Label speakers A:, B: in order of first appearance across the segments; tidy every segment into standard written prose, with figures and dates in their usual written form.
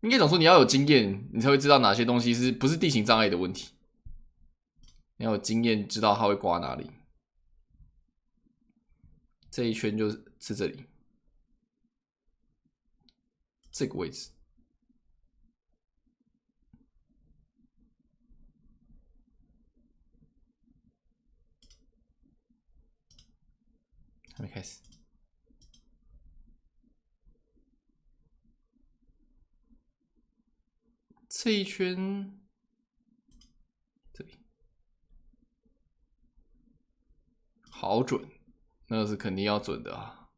A: 应该讲说你要有经验，你才会知道哪些东西是不是地形障碍的问题。你要有经验，知道它会刮哪里。这一圈就是这里，这个位置。还没开始。这一圈，这里好准，那个是肯定要准的啊。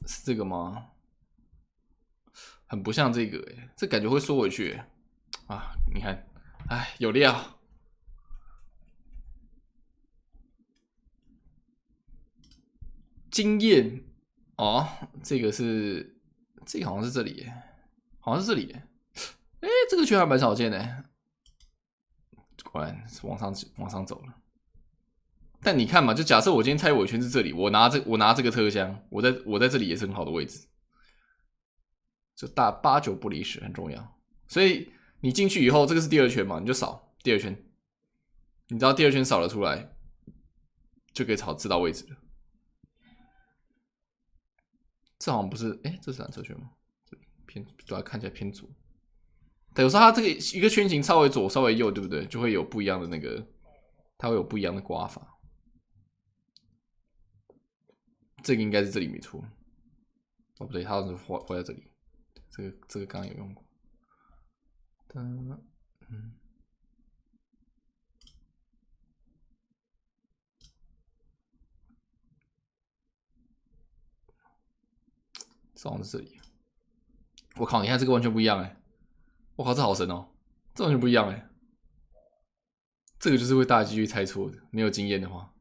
A: 是这个吗？很不像这个哎，这感觉会缩回去哎。啊，你看，哎，有料。经验哦，这个好像是这里耶，好像是这里耶。哎，这个圈还蛮少见的，果然是往上走了。但你看嘛，就假设我今天猜尾圈是这里，我拿这个车厢，我在这里也是很好的位置，就8、9不离10，很重要。所以你进去以后，这个是第二圈嘛，你就扫第二圈，你知道第二圈扫了出来，就可以知道位置了。这好像不是，哎，这是缆车圈吗？偏对啊，看起来偏左。但有时候它这个一个圈形稍微左稍微右，对不对？就会有不一样的那个，它会有不一样的刮法。这个应该是这里没错。哦，不对，它是画在这里。这个刚刚有用过。这好像是这里。我靠，你看这个完全不一样哎！我靠，这好神哦，这完全不一样哎！这个就是会大几率猜错的，没有经验的话。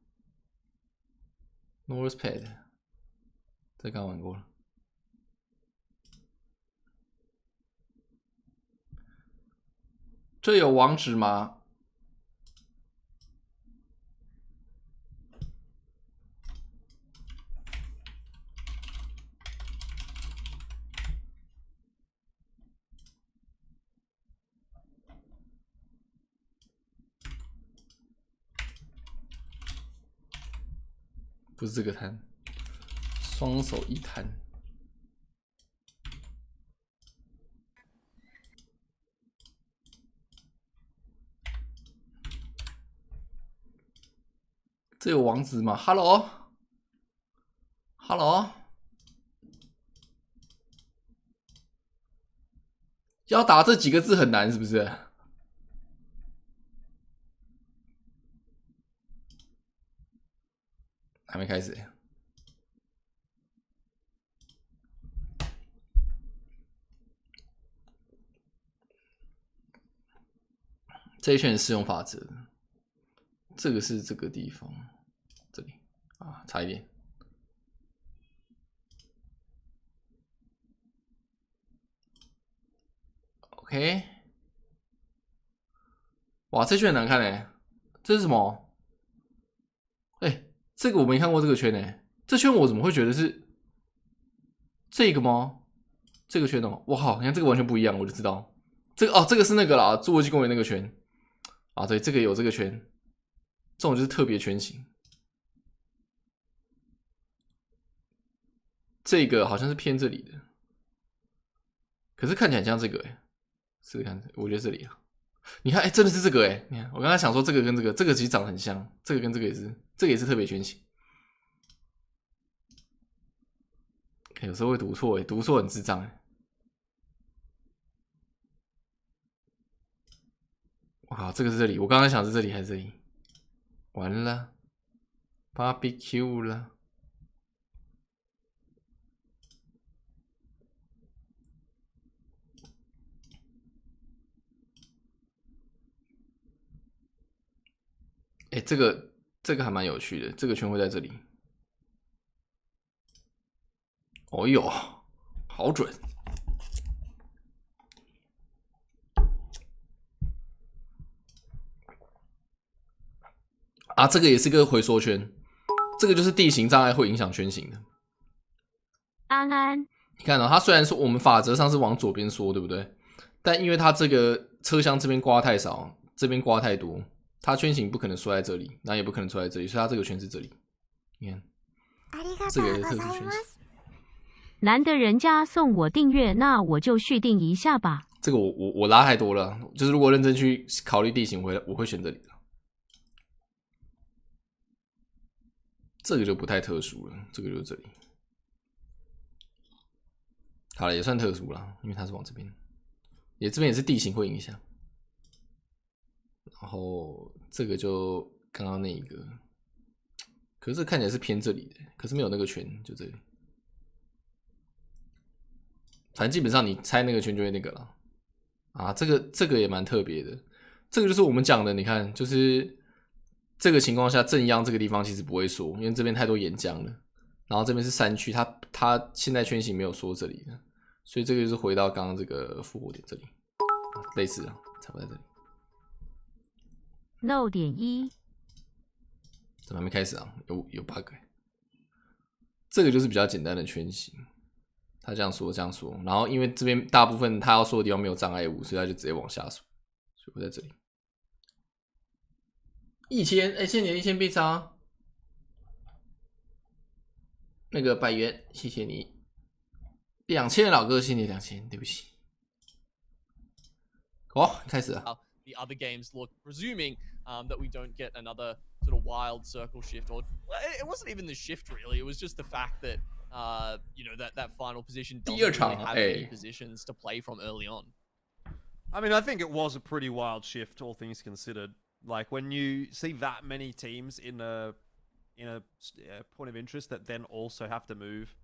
A: North Pad， 这刚玩过了。这有网址吗？不是这个摊，双手一摊。这有网址吗 ？Hello， 要打这几个字很难，是不是？还没开始。这一圈是适用法则，这个是这个地方，这里啊，差一点。OK， 哇，这圈很难看哎，这是什么？哎，这个我没看过这个圈哎，这圈我怎么会觉得是这个吗？这个圈哦，哇靠，你看这个完全不一样，我就知道这个哦，这个是那个啦，侏罗纪公园那个圈啊，对，这个有这个圈，这种就是特别圈型。这个好像是偏这里的，可是看起来很像这个哎，试试看，我觉得这里啊，你看哎，真的是这个哎，你看我刚才想说这个跟这个其实长得很像，这个跟这个也是特别圈型。有时候会读错哎，读错很智障哎。我靠，这个是这里，我刚才想是这里还是这里？完了 ，barbecue 了。哎，这个还蛮有趣的，这个圈会在这里。哦呦，好准！啊，这个也是个回缩圈，这个就是地形障碍会影响圈形的。
B: 安安，
A: 你看它虽然说我们法则上是往左边缩，对不对？但因为它这个车厢这边刮太少，这边刮太多，它圈形不可能缩在这里，然后也不可能缩在这里，所以它这个圈是这里。你看，这个也是特殊圈形。
B: 难得人家送我订阅，那我就续订一下吧。
A: 这个我拉太多了，就是如果认真去考虑地形，我会选这里的。这个就不太特殊了，这个就是这里。好了，也算特殊了，因为它是往这边，这边也是地形会影响。然后这个就刚刚那一个，可是这看起来是偏这里的，可是没有那个圈，就这里。反正基本上你猜那个圈就会那个了。啊，这个也蛮特别的，这个就是我们讲的，你看，就是这个情况下正央这个地方其实不会缩，因为这边太多岩浆了。然后这边是山区，它现在圈形没有缩这里的，所以这个就是回到刚刚这个复活点这里，类似啊，差不多在这里。
B: 漏.1，
A: 怎么还没开始啊？有 bug，这个就是比较简单的圈形。他这样说，然后因为这边大部分他要说的地方没有障碍物，所以他就直接往下说。所以我在这里1000，谢谢你的1000币差，那个100元，谢谢你。2000老哥，谢谢你2000，对不起。好，开始了。
C: The other games look, presuming that we don't get another sort of wild circle shift, or it wasn't even the shift really. It was just the fact that you know that final position doesn't really have any positions to play from early on.
D: I mean, I think it was a pretty wild shift, all things considered. Like when you see that many teams in a point of interest that then also have to move,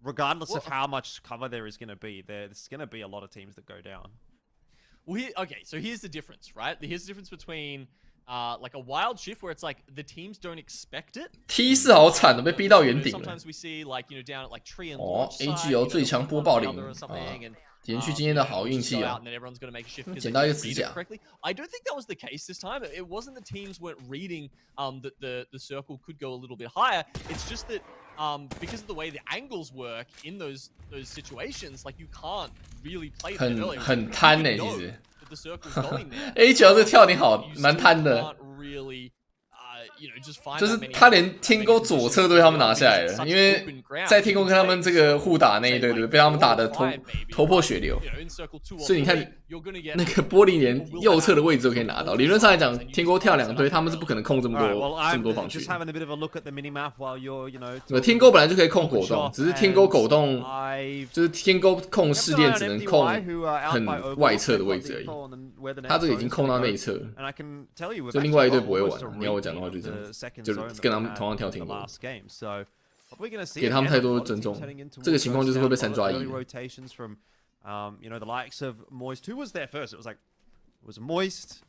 D: regardless of how much cover there is going to be, there's going to be a lot of teams that go down.
C: Well, okay, so here's the difference, right? Here's the difference between like a wild shift where it's like the teams don't expect it.
A: T4好惨的，被逼到圆顶了。
C: Sometimes we see like down at like tree and
A: AGO 最强播报领延续今天的好运气啊！捡到一个指甲。
C: I don't think that was the case this time. It wasn't the teams weren't reading that the circle could go a little bit higher. It's just that because of the way the angles work in those situations, like you can't really play that early.
A: 很贪呢，其实。AGO 这个跳点好，蛮贪的。就是他连天钩左侧都被他们拿下来了，因为在天钩跟他们这个互打那一队，对不对？被他们打的头破血流。所以你看，那个玻璃连右侧的位置都可以拿到。理论上来讲，天钩跳2队，他们是不可能控这么多防区。天钩本来就可以控狗洞，只是天钩狗洞就是天钩控试炼只能控很外侧的位置而已。他这个已经控到内侧了，就另外一队不会玩。你要我讲的话就这样。 就是跟他们同样跳天钩，给他们太多尊重，这个情况就是会被3抓1。
D: You know, the likes of Moist, who was there first? It was Moist,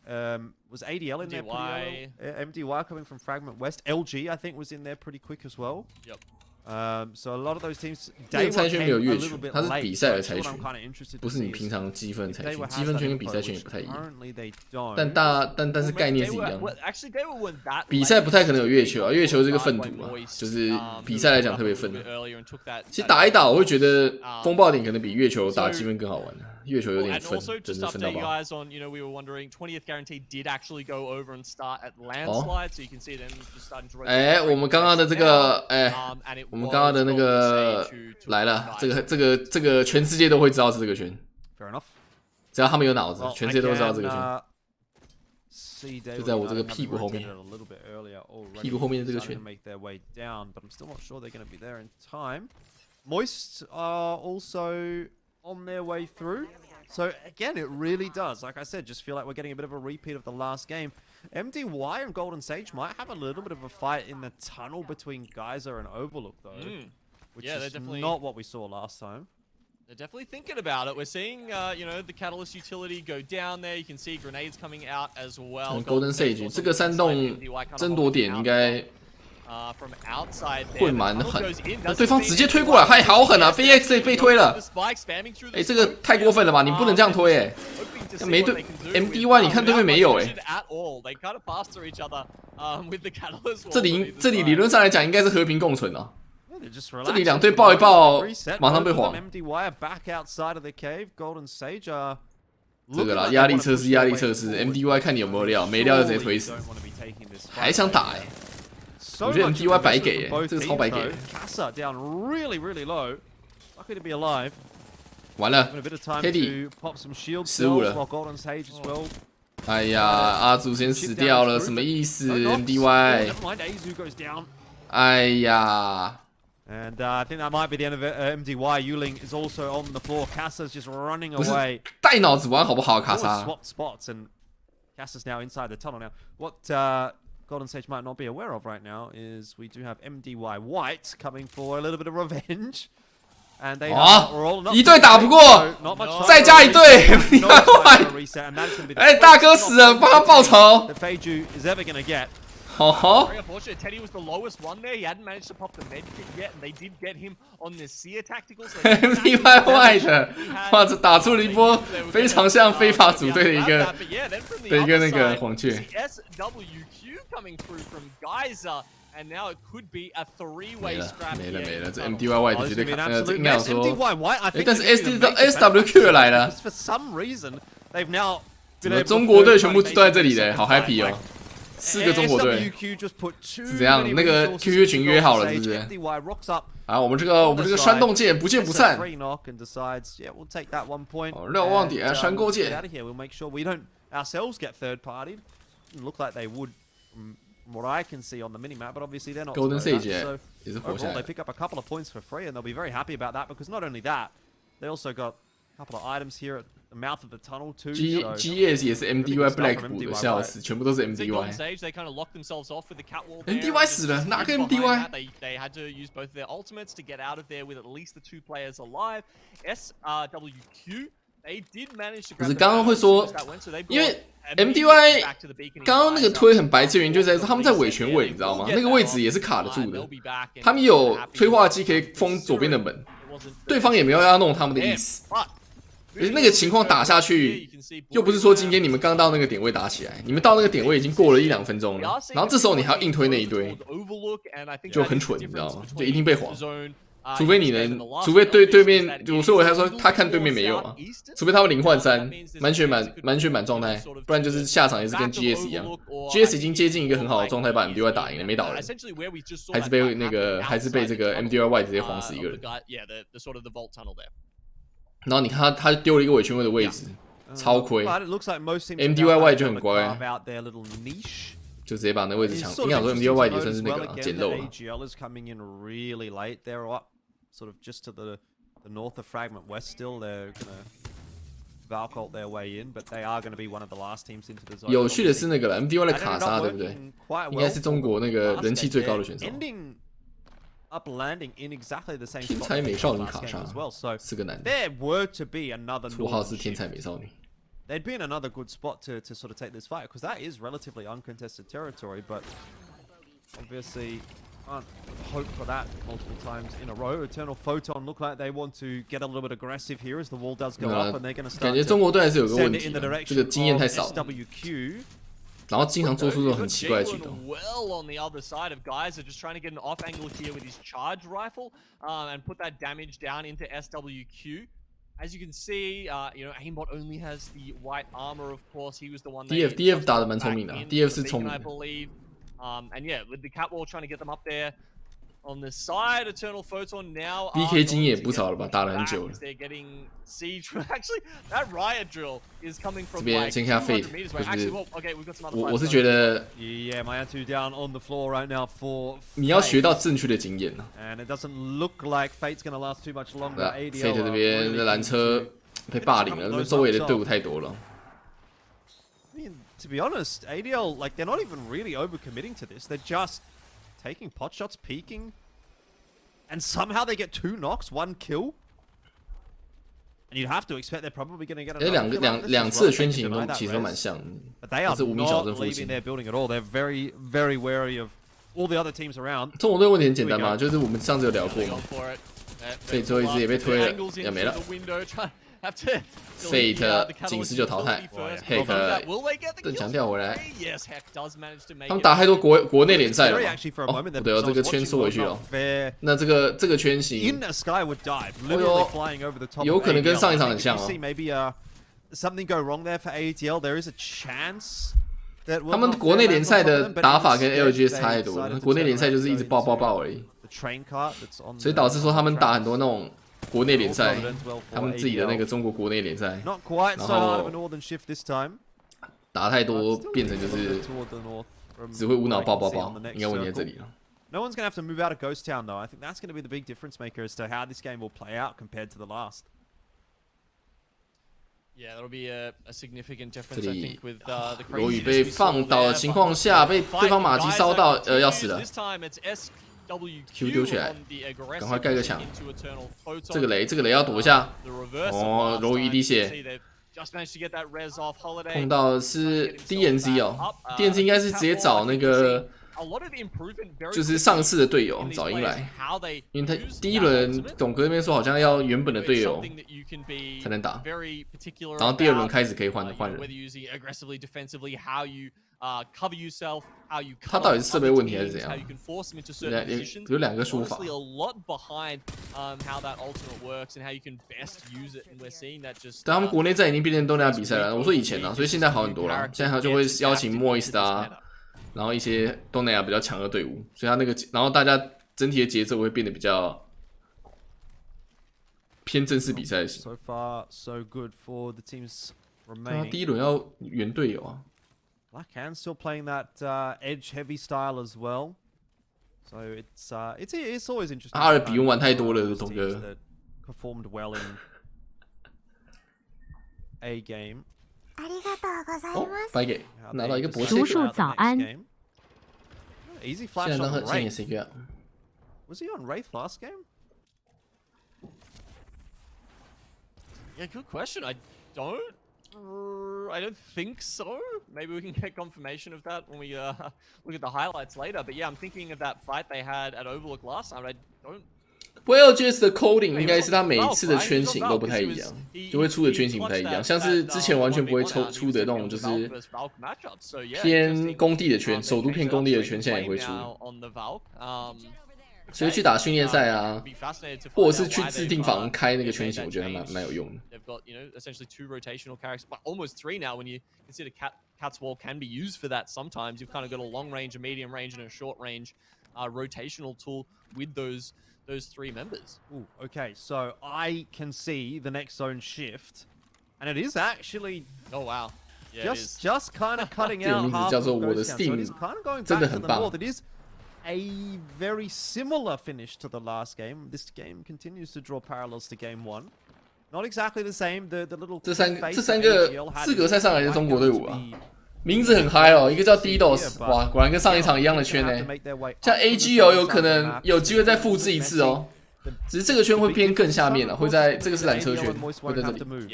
D: was ADL in there pretty well? MDY coming from Fragment West, LG I think was in there pretty quick as well.
C: Yep.
D: So a lot of those teams.
A: 这个猜拳没有月球，它是比赛的猜拳，不是你平常积分猜拳。积分圈跟比赛圈也不太一样，但是概念是一样的。比赛不太可能有月球啊，月球是个粪土啊，就是比赛来讲特别粪。其实打一打，我会觉得风暴点可能比月球打积分更好玩的。月球有点粪，真是粪到爆。我们刚刚的这个，我们刚刚的那个来了，这个全世界都会知道是这个圈，只要他们有脑子，全世界都知道这个圈，就在我这个屁股后面，屁股后面的这个圈。
D: Moist are also on their way through. So again, it really does, like I said, just feel like we're getting a bit of a repeat of the last game. MDY and Golden Sage might have a little bit of a fight in the tunnel between Geyser and Overlook, though, which is not what we saw last time.
C: They're definitely thinking about it. We're seeing, you know, the Catalyst utility go down there. You can see grenades coming out as well.
A: Golden Sage 这个山洞争夺点应该会蛮狠，那对方直接推过来，还好狠啊 ！VX 被推了，这个太过分了吧？你不能这样推没对 MDY， 你看对面没有这里理论上来讲应该是和平共存啊。这里2队抱一抱，马上被晃。
D: MDY back outside of the cave. Golden Sage
A: 这个啦，压力测试，压力测试。MDY 看你有没有料，没料就直接推死。还想打哎、我觉得 MDY 白给哎、这个超白给。
D: Casa down really low. Lucky to be alive.
A: 完了 ，Teddy 失误了。哎呀，阿祖先死掉了，什么意思 ？MDY。哎呀。
D: And I think that might be the end of it. MDY Yuling is also on the floor. Casa's just running
A: 不是
D: away.
A: 带脑子玩好不好，卡莎？
D: Swap spots and Casa's now inside the tunnel now. What Golden Sage might not be aware of right now is we do have MDY White coming for a little bit of revenge. And they are rolling up.
A: 一队打不过，再加一队 MDY White。哎，大哥死了，帮他报仇。
D: That Feiju is ever gonna get.
A: 哦
C: Very unfortunate. Teddy was the lowest one there. He hadn't managed to pop the med kit yet, and they did get him on the Seer tactical.
A: MDY White， 哇，这打出了一波非常像非法组队的一个那个黄雀。
C: SWQ coming through from Geyser, and now it could be a three-way strap.
A: 没了，这 MDY White 绝对应该说，
D: MDY White，
A: 但是 SWQ 来了。
D: For some reason, they've now
A: 怎么中国队全部都在这里的，好 happy 哦。 4个中国队是怎样？那个 QQ 群约好了，是不是？啊，我们这个山洞见，不见不散。哦，瞭望点，山沟见。 Golden Sage 也是活下来。
D: They pick up a couple of points for free, and they'll be very happy about that because not only that, they also got a couple of items here at the mouth of the tunnel too.
A: GS 也是 MDY Black 补的，笑死，全部都是 MDY。 MDY 死了，哪个 MDY？
C: They had to use both their ultimates to get out of there with at least the 2 players alive. SWQ they did manage to.
A: 可是刚刚会说，因为 MDY 刚刚那个推很白痴，原因就在他们在尾权位，你知道吗？那个位置也是卡得住的。他们有催化剂可以封左边的门，对方也没有要弄他们的意思。 可是那个情况打下去，又不是说今天你们刚到那个点位打起来，你们到那个点位已经过了1-2分钟了，然后这时候你还要硬推那一堆，就很蠢，你知道吗？就一定被晃，除非你能，除非对面，所以我才说他看对面没有啊，除非他们0换3，满血满状态，不然就是下场也是跟 GS 一样 ，GS 已经接近一个很好的状态，把 MDY 打赢了，没倒人，还是被这个 MDY White 直接晃死一个人。 然后你看他丢了一个伪权位的位置，超亏。MDY White 就很乖，就直接把那位置抢。应该说 MDY White 也算是那个捡漏了。有趣的是那个 MDY 的卡莎，对不对？应该是中国那个人气最高的选手。
D: Uplanding in exactly the same
A: 天才美少女卡莎是个男的，
D: there were to be another
A: 绰号是天才美少女。
D: They'd be in another good spot to sort of take this fight because that is relatively uncontested territory, but obviously can't hope for that multiple times in a row. Eternal Photon look like they want to get a little bit aggressive here as the wall does go up, and they're going to start
A: 感觉中国队还是有个问
D: send
A: 题
D: it in the
A: 这个
D: direction
A: 经验太
D: of
A: 少，
D: SWQ.
A: 然后经常做出这种很奇怪的举动。
C: Well on the other side of Geyser, just trying to get an off angle here with his charge rifle, and put that damage down into SWQ. As you can see, you know, Aimbot only has the white armor, of course. He was the one.
A: DF 打得蛮聪明的 ，DF 是聪明的。
C: I believe, and yeah, with the catwall trying to get them up there. On the side, Eternal Photon now.
A: BK 经验也不少了吧，打了很久了。
C: They're getting siege. Actually, that riot drill is coming from
A: 这边先看 Fate，
C: Actually, well, okay, we've got some other.
A: 我是觉得
D: Yeah, Mayatu down on the floor right now for.
A: 你要学到正确的经验啊。
D: And it doesn't look like Fate's going to last too much longer.
A: Fate 这边的拦车被霸凌了，周围的队伍太多了。
D: I mean, to be honest, ADL, like, they're not even really overcommitting to this. They're just taking pot shots, peeking, and somehow they get 2 knocks, 1 kill. And you'd have to expect they're probably going to get another
A: 两次的圈情都其实都蛮像的，
D: But they are
A: 是无名小镇
D: not
A: 附
D: leaving
A: 近。
D: their building at all. They're very, very wary of all the other teams around.
A: 中国队问题很简单嘛，就是我们上次有聊过嘛，所以最后一支也被推了，也没了。
C: have to
A: Fate 警示就淘汰 ，Heck 邓强调回来，他们打太多国内联赛了嘛？哦，不对哦，这个圈缩回去了。那这个圈型，有可能跟上一场很像哦。
D: Something go wrong there for ATL. There is a chance.
A: 他们国内联赛的打法跟 LGS 差太多了，国内联赛就是一直爆而已，所以导致说他们打很多那种国内联赛，他们自己的那个中国国内联赛，然后打太多变成就是只会无脑爆，应该问题在这里了。
D: No one's gonna have to move out of Ghost Town though. I think that's gonna be the big difference maker as to how this game will play out compared to the last.
C: Yeah, that'll be a significant
A: 这
C: difference, I
A: 里
C: think, with the
A: 罗宇被放倒的情况下，被对方马基烧到，要死了。Q 丢起来，赶快盖个墙。这个雷要躲一下。哦，罗宇一滴血。碰到是 DNZ 哦 ，DNZ 应该是直接找那个。就是上次的队友找赢来，因为他第一轮董哥那边说好像要原本的队友才能打，然后第二轮开始可以换人。他到底是设备问题还是怎样？有两个说法。但他们国内战已经变成东南亚比赛了，我说以前啊，所以现在好很多了。现在他就会邀请 Moist 啊。然后一些东南亚比较强的队伍，所以他那个，然后大家整体的节奏会变得比较偏正式比赛型。
D: So far, so good for the teams
A: 第一轮要原队友啊。
D: Black Hand still playing that edge heavy style as well, so it's always interesting.
A: 阿尔比用玩太多了，董哥。
D: Performed well in a game.
A: 哦，白给拿到一个博士。
B: 叔叔早安。
D: Easy flash on
A: Wraith.
D: Was he on Wraith last game?
C: Yeah, good question. I don't think so. Maybe we can get confirmation of that when we look at the highlights later. But yeah, I'm thinking of that fight they had at Overlook last time. I don't.
A: LGS 的 coding 应该是它每一次的圈型都不太一样，就会出的圈型不太一样，像是之前完全不会出的那种，就是偏工地的圈，首都偏工地的圈，现在也会出。所以去打训练赛啊，或者是去制定房开那个圈型，我觉得还蛮有用的。
C: Essentially two rotational characters, but almost three now. When you consider Cat's Wall can be used for that, sometimes you've kind of got a long range, a medium range, and a short range rotational tool with those three members.
D: Ooh, okay, so I can see the next zone shift, and it is actually
C: wow, yeah,
D: just kind of cutting out half of Ghost Town, so it is kind of going back to the north. It is a very similar finish to the last game. This game continues to draw parallels to game one. Not exactly the same. The little
A: 这三个资格赛上来的中国队伍啊。名字很嗨哦，一个叫 DDoS， 哇，果然跟上一场一样的圈呢。像 AG 有可能有机会再复制一次哦，只是这个圈会偏更下面了，会在这个是缆车圈，会在这里。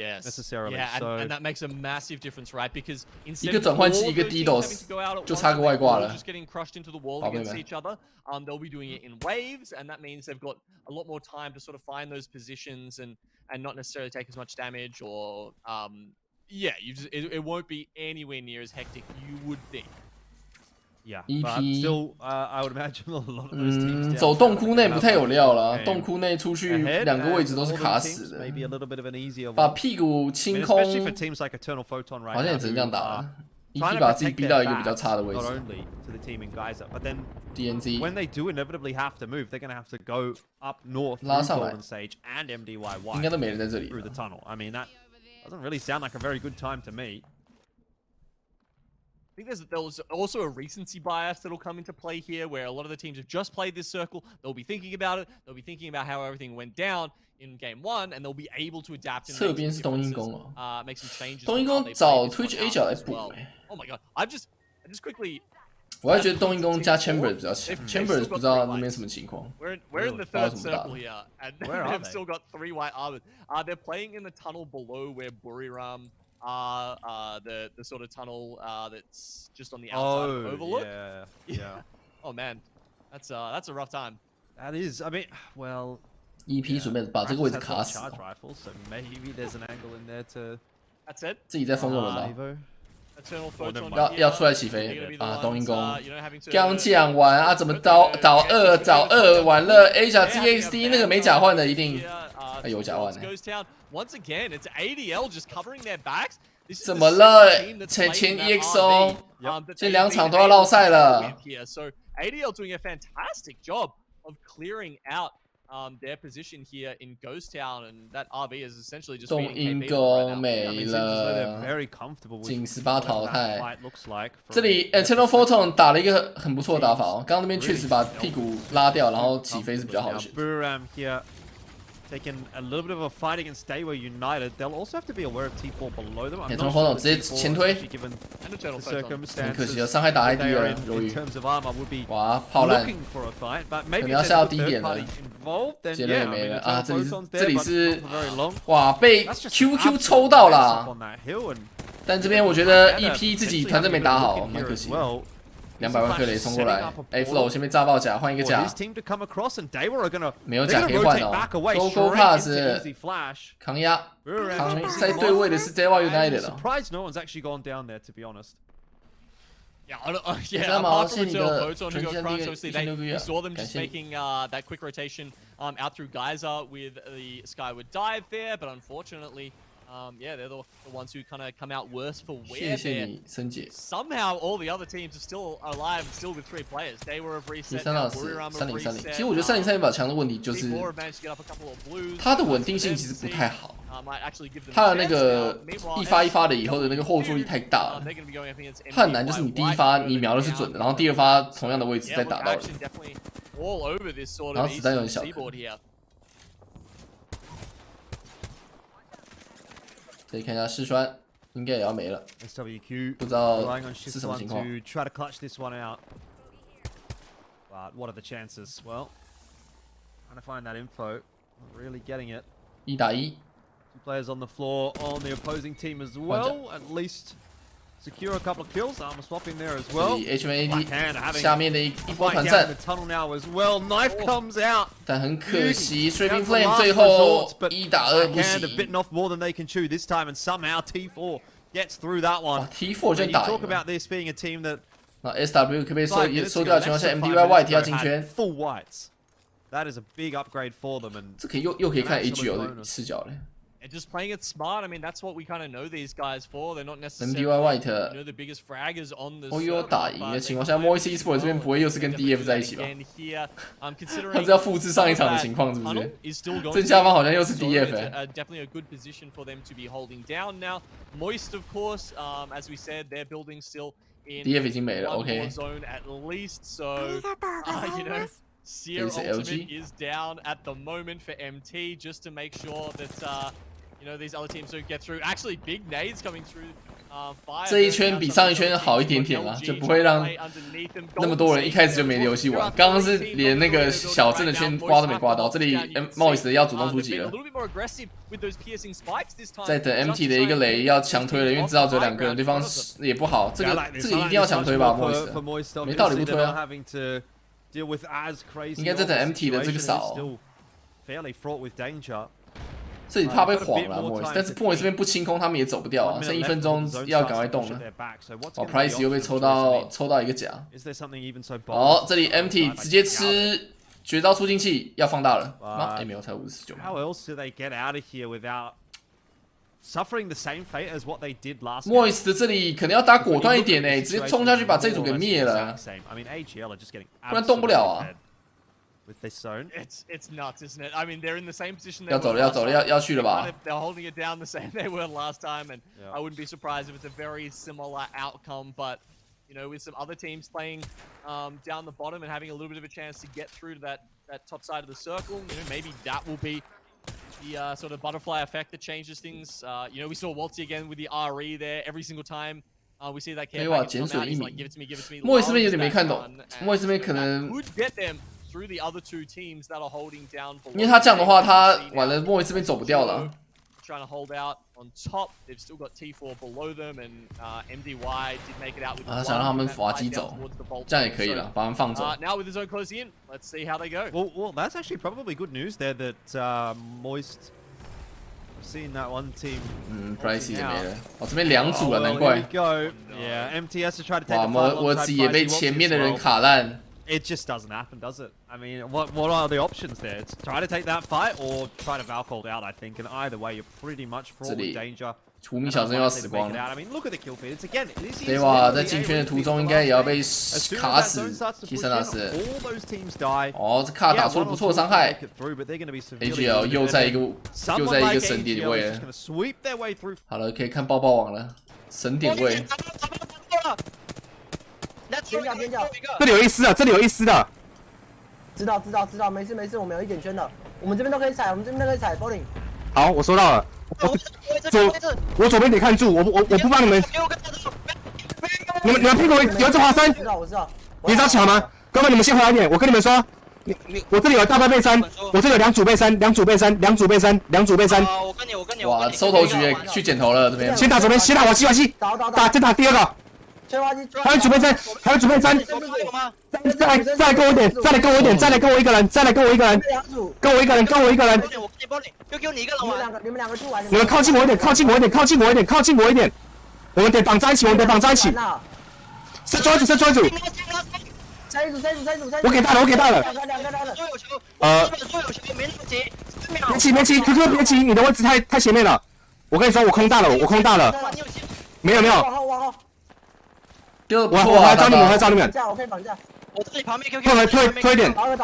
A: 一个转换器，一个 DDoS， 就差个外挂了。宝贝们。
C: They'll be doing it in waves, and that means they've got a lot more time to sort of find those positions and not necessarily take as much damage or yeah, it won't be anywhere near as hectic you would think.
D: Yeah, but still, I would imagine a lot of those teams
A: 走洞窟内不太有料了，洞窟内出去两个位置都是卡死的，把屁股清空，好像也只能这样打了。EP 把自己逼到一个比较差的位置。DNZ
D: when they do inevitably have to move, they're going to have to go up north through Golden Sage and MDYY
A: 应该都没人在这里。
D: through the tunnel. I mean that doesn't really sound like a very good time to me.
C: I think there's also a recency bias that'll come into play here, where a lot of the teams have just played this circle. They'll be thinking about it. They'll be thinking about how everything went down in game one, and they'll be able to adapt.
A: 侧边是冬阴功
C: 哦，make some changes.
A: 冬阴功找 Twitch A 角来补。
C: Oh my god! I just quickly.
A: 我还觉得冬阴功加 Chambers 比较强 ，Chambers 不知道那边什么情况。
C: We're in the third circle here, and they've still got 3 white armors. They're playing in the tunnel below where Buriram. The sort of tunnel that's just on the outside of Overlook.
D: Yeah.
C: Oh man, that's a rough time.
D: That is. I mean, well,
A: EP 准备把这个位置卡死，
D: Charge rifle, so maybe there's an angle in there to
A: 自己在封右轮吧，
D: Evo.
A: 要出来起飞啊！冬阴功
C: to
A: 刚讲完啊，怎么找二完了 A 甲 GXD 那个没甲换的一定有甲换的。
C: Once again, it's ADL just covering their backs.
A: 怎么了？前 EXO 这2场都要落赛了。
C: So ADL doing a fantastic job of clearing out their position here in Ghost Town, and that RV is essentially just
A: 冬阴功没了，仅18淘汰。这里 Eternal Photon 打了一个很不错的打法哦，刚刚那边确实把屁股拉掉，然后起飞是比较好的选择。
D: Taking a little bit of a fight against Daewoo United. They'll also have to be aware of T4 below them.
A: Eternal Photon 直接前推，很可惜了，伤害打太低了，由于哇炮烂，可能要下到低点了，接了也没了啊！这里是哇被 QQ 抽到啦，但这边我觉得 EP 自己团阵没打好，蛮可惜。 200万克雷冲过来 ，Flow 先被炸爆甲，换一个甲，没有甲可以换哦。Go Pass 扛压，在对位的是 Daewoo United 了。
C: Yeah, apart from Photon to go crunch, obviously we saw them just making that quick rotation out through Geyser with the Skyward Dive there, but unfortunately, yeah, they're the ones who kind of come out worse for wear there. Somehow all the other teams are still alive, still with 3 players. They were of reset.
A: 303，其实我觉得303有把强的问题就是它的稳定性其实不太好。 他的那个一发一发的以后的那个后坐力太大了，他很难就是你第一发你瞄的是准的，然后第2发同样的位置再打到人，然后子弹又很小。可以看一下试栓，应该也要没了，不知道是什么情况。1打1。
D: Players on the floor on the opposing team as well. At least secure a couple of kills. Armor swapping there as well.
A: HMAD 下面的一波团战。
D: Knife comes out.
A: 但很可惜 ，Sweeping Flame 最后1打2不行。
D: Bitten off more than they can chew this time, and somehow T4 gets through that one.
A: T4 就打赢了。
D: Talk about this being a team that.
A: 那 SW 可被收掉的情况下 ，MDY White 要进圈。
D: Full whites. That is a big upgrade for them. And
A: 这可以又可以看 HL 的视角嘞。
C: And just playing it smart. I mean, that's what we kind of know these guys for. They're not necessarily
A: MDY White
C: the biggest fraggers on the.
A: 哦哟，打赢的情况下 ，Moist Esports 这边不会又是跟 DF 在一起吧？他
C: 们
A: 是要复制上一场的情况，是不是？正下方好像又是 DF。Definitely
C: a good position for them to be holding down now. Moist, of course, as we said, they're building still in
A: DF 已经没了 ，OK。
C: zone at least, so you know. Seer Ultimate is down at the moment for MT just to make sure that you know these other teams don't get through. Actually, big nades coming through.
A: 这一圈比上一圈好一点点啦，就不会让那么多人一开始就没游戏玩。刚刚是连那个小镇的圈刮都没刮到，这里 Moist 要主动出击了，在等 MT 的一个雷要强推了，因为知道只有2个人，对方也不好，这个一定要强推吧 ，Moist 没道理不推啊。 应该在等 MT 的这个扫、哦，这里怕被晃了 Moist， 但是 Moist 这边不清空，他们也走不掉啊，剩1分钟要赶快动了。哦 ，Price 又被抽到一个甲。好，这里 MT 直接吃绝招出镜器，要放大了。哎，没有，才59。Moist 的这里可能要打果断一点呢，直接冲下去把这组给灭了，不然动不了啊。
C: With this zone, it's nuts, isn't it? I mean, they're in the same position.
A: 要走了，要去了吧
C: ？They're holding it down the same they were last time, and I wouldn't be surprised if it's a very similar outcome. But you know, with some other teams playing down the bottom and having a little bit of a chance to get through to that top side of the circle, you know, maybe that will be the sort of butterfly effect that changes things. You know, we saw Waltzy again with the RE there every single time. We see that care package come out. He's like, give it to me, give it to me.
A: Moist 这边有点没看懂 ，Moist 这边可能。 因为他这样的话，他完了 Moist 这边走不掉了。
C: trying to hold out on top. They've still got T4 below them, and MDY did make it out with
A: 啊，想让他们滑稽走，这样也可以了，把他们放走。
C: Now with the zone closing in, let's see how they go.
D: Well, that's actually probably good news there that Moist seeing that one team.
A: Pricey 也没了。哦，这边2组了，难怪。
D: Go. Yeah, MTS to try to take
A: 哇，
D: the final
A: 我
D: alongside
A: 也被
D: Pricey
A: 前面的
D: as
A: 人
D: well.
A: 卡烂。
D: It just doesn't happen, does it? I mean, what are the options there? It's try to take that fight or try to Valcold out, I think. And either way, you're pretty much fraught with danger.
A: 无名小镇要死光了。
D: I mean, look at the kill feed. It's again.
A: 对哇，在进圈的途中应该也要被卡死，替身打死。哦，这卡打出了不错的伤害。AGL 又在一个神点位了。好了，可以看爆爆网了，神点位。
E: 边角，
F: 这里有一丝啊，这里有一丝的。
E: 知道，没事，我们有一点圈的，我们这边都可以踩，bowling。
F: 好，我收到了。我左边得看住，我不帮你们。你们屁股有一只华生。
E: 我知道。
F: 你知道抢吗？哥们，你们先回来一点，我跟你们说，我这里有大半倍3，我这里有2组倍3，2组倍3，2组倍3，2组倍3。
G: 我跟你。
A: 哇，收头局也去剪头了，这边。
F: 先打左边，先打我西瓦西。再打第2个。 还有准备3，还有准备3，再来跟我一点，再来跟我一点，再来跟我一个人，跟我一个人。
G: 我跟你帮你，就你一个人玩。
E: 你们两个去玩。
F: 你们靠近我一点，靠近我一点。我们得绑在一起，再抓一组。
E: 下一组。
F: 我给大了。
E: 两个。
F: 别急，QQ 别急，你的位置太前面了。我跟你说，我空大了。没有。我还找你们。
E: 我可以绑架。
G: 我这里旁边 QQ。
F: 推一点。
E: 打了。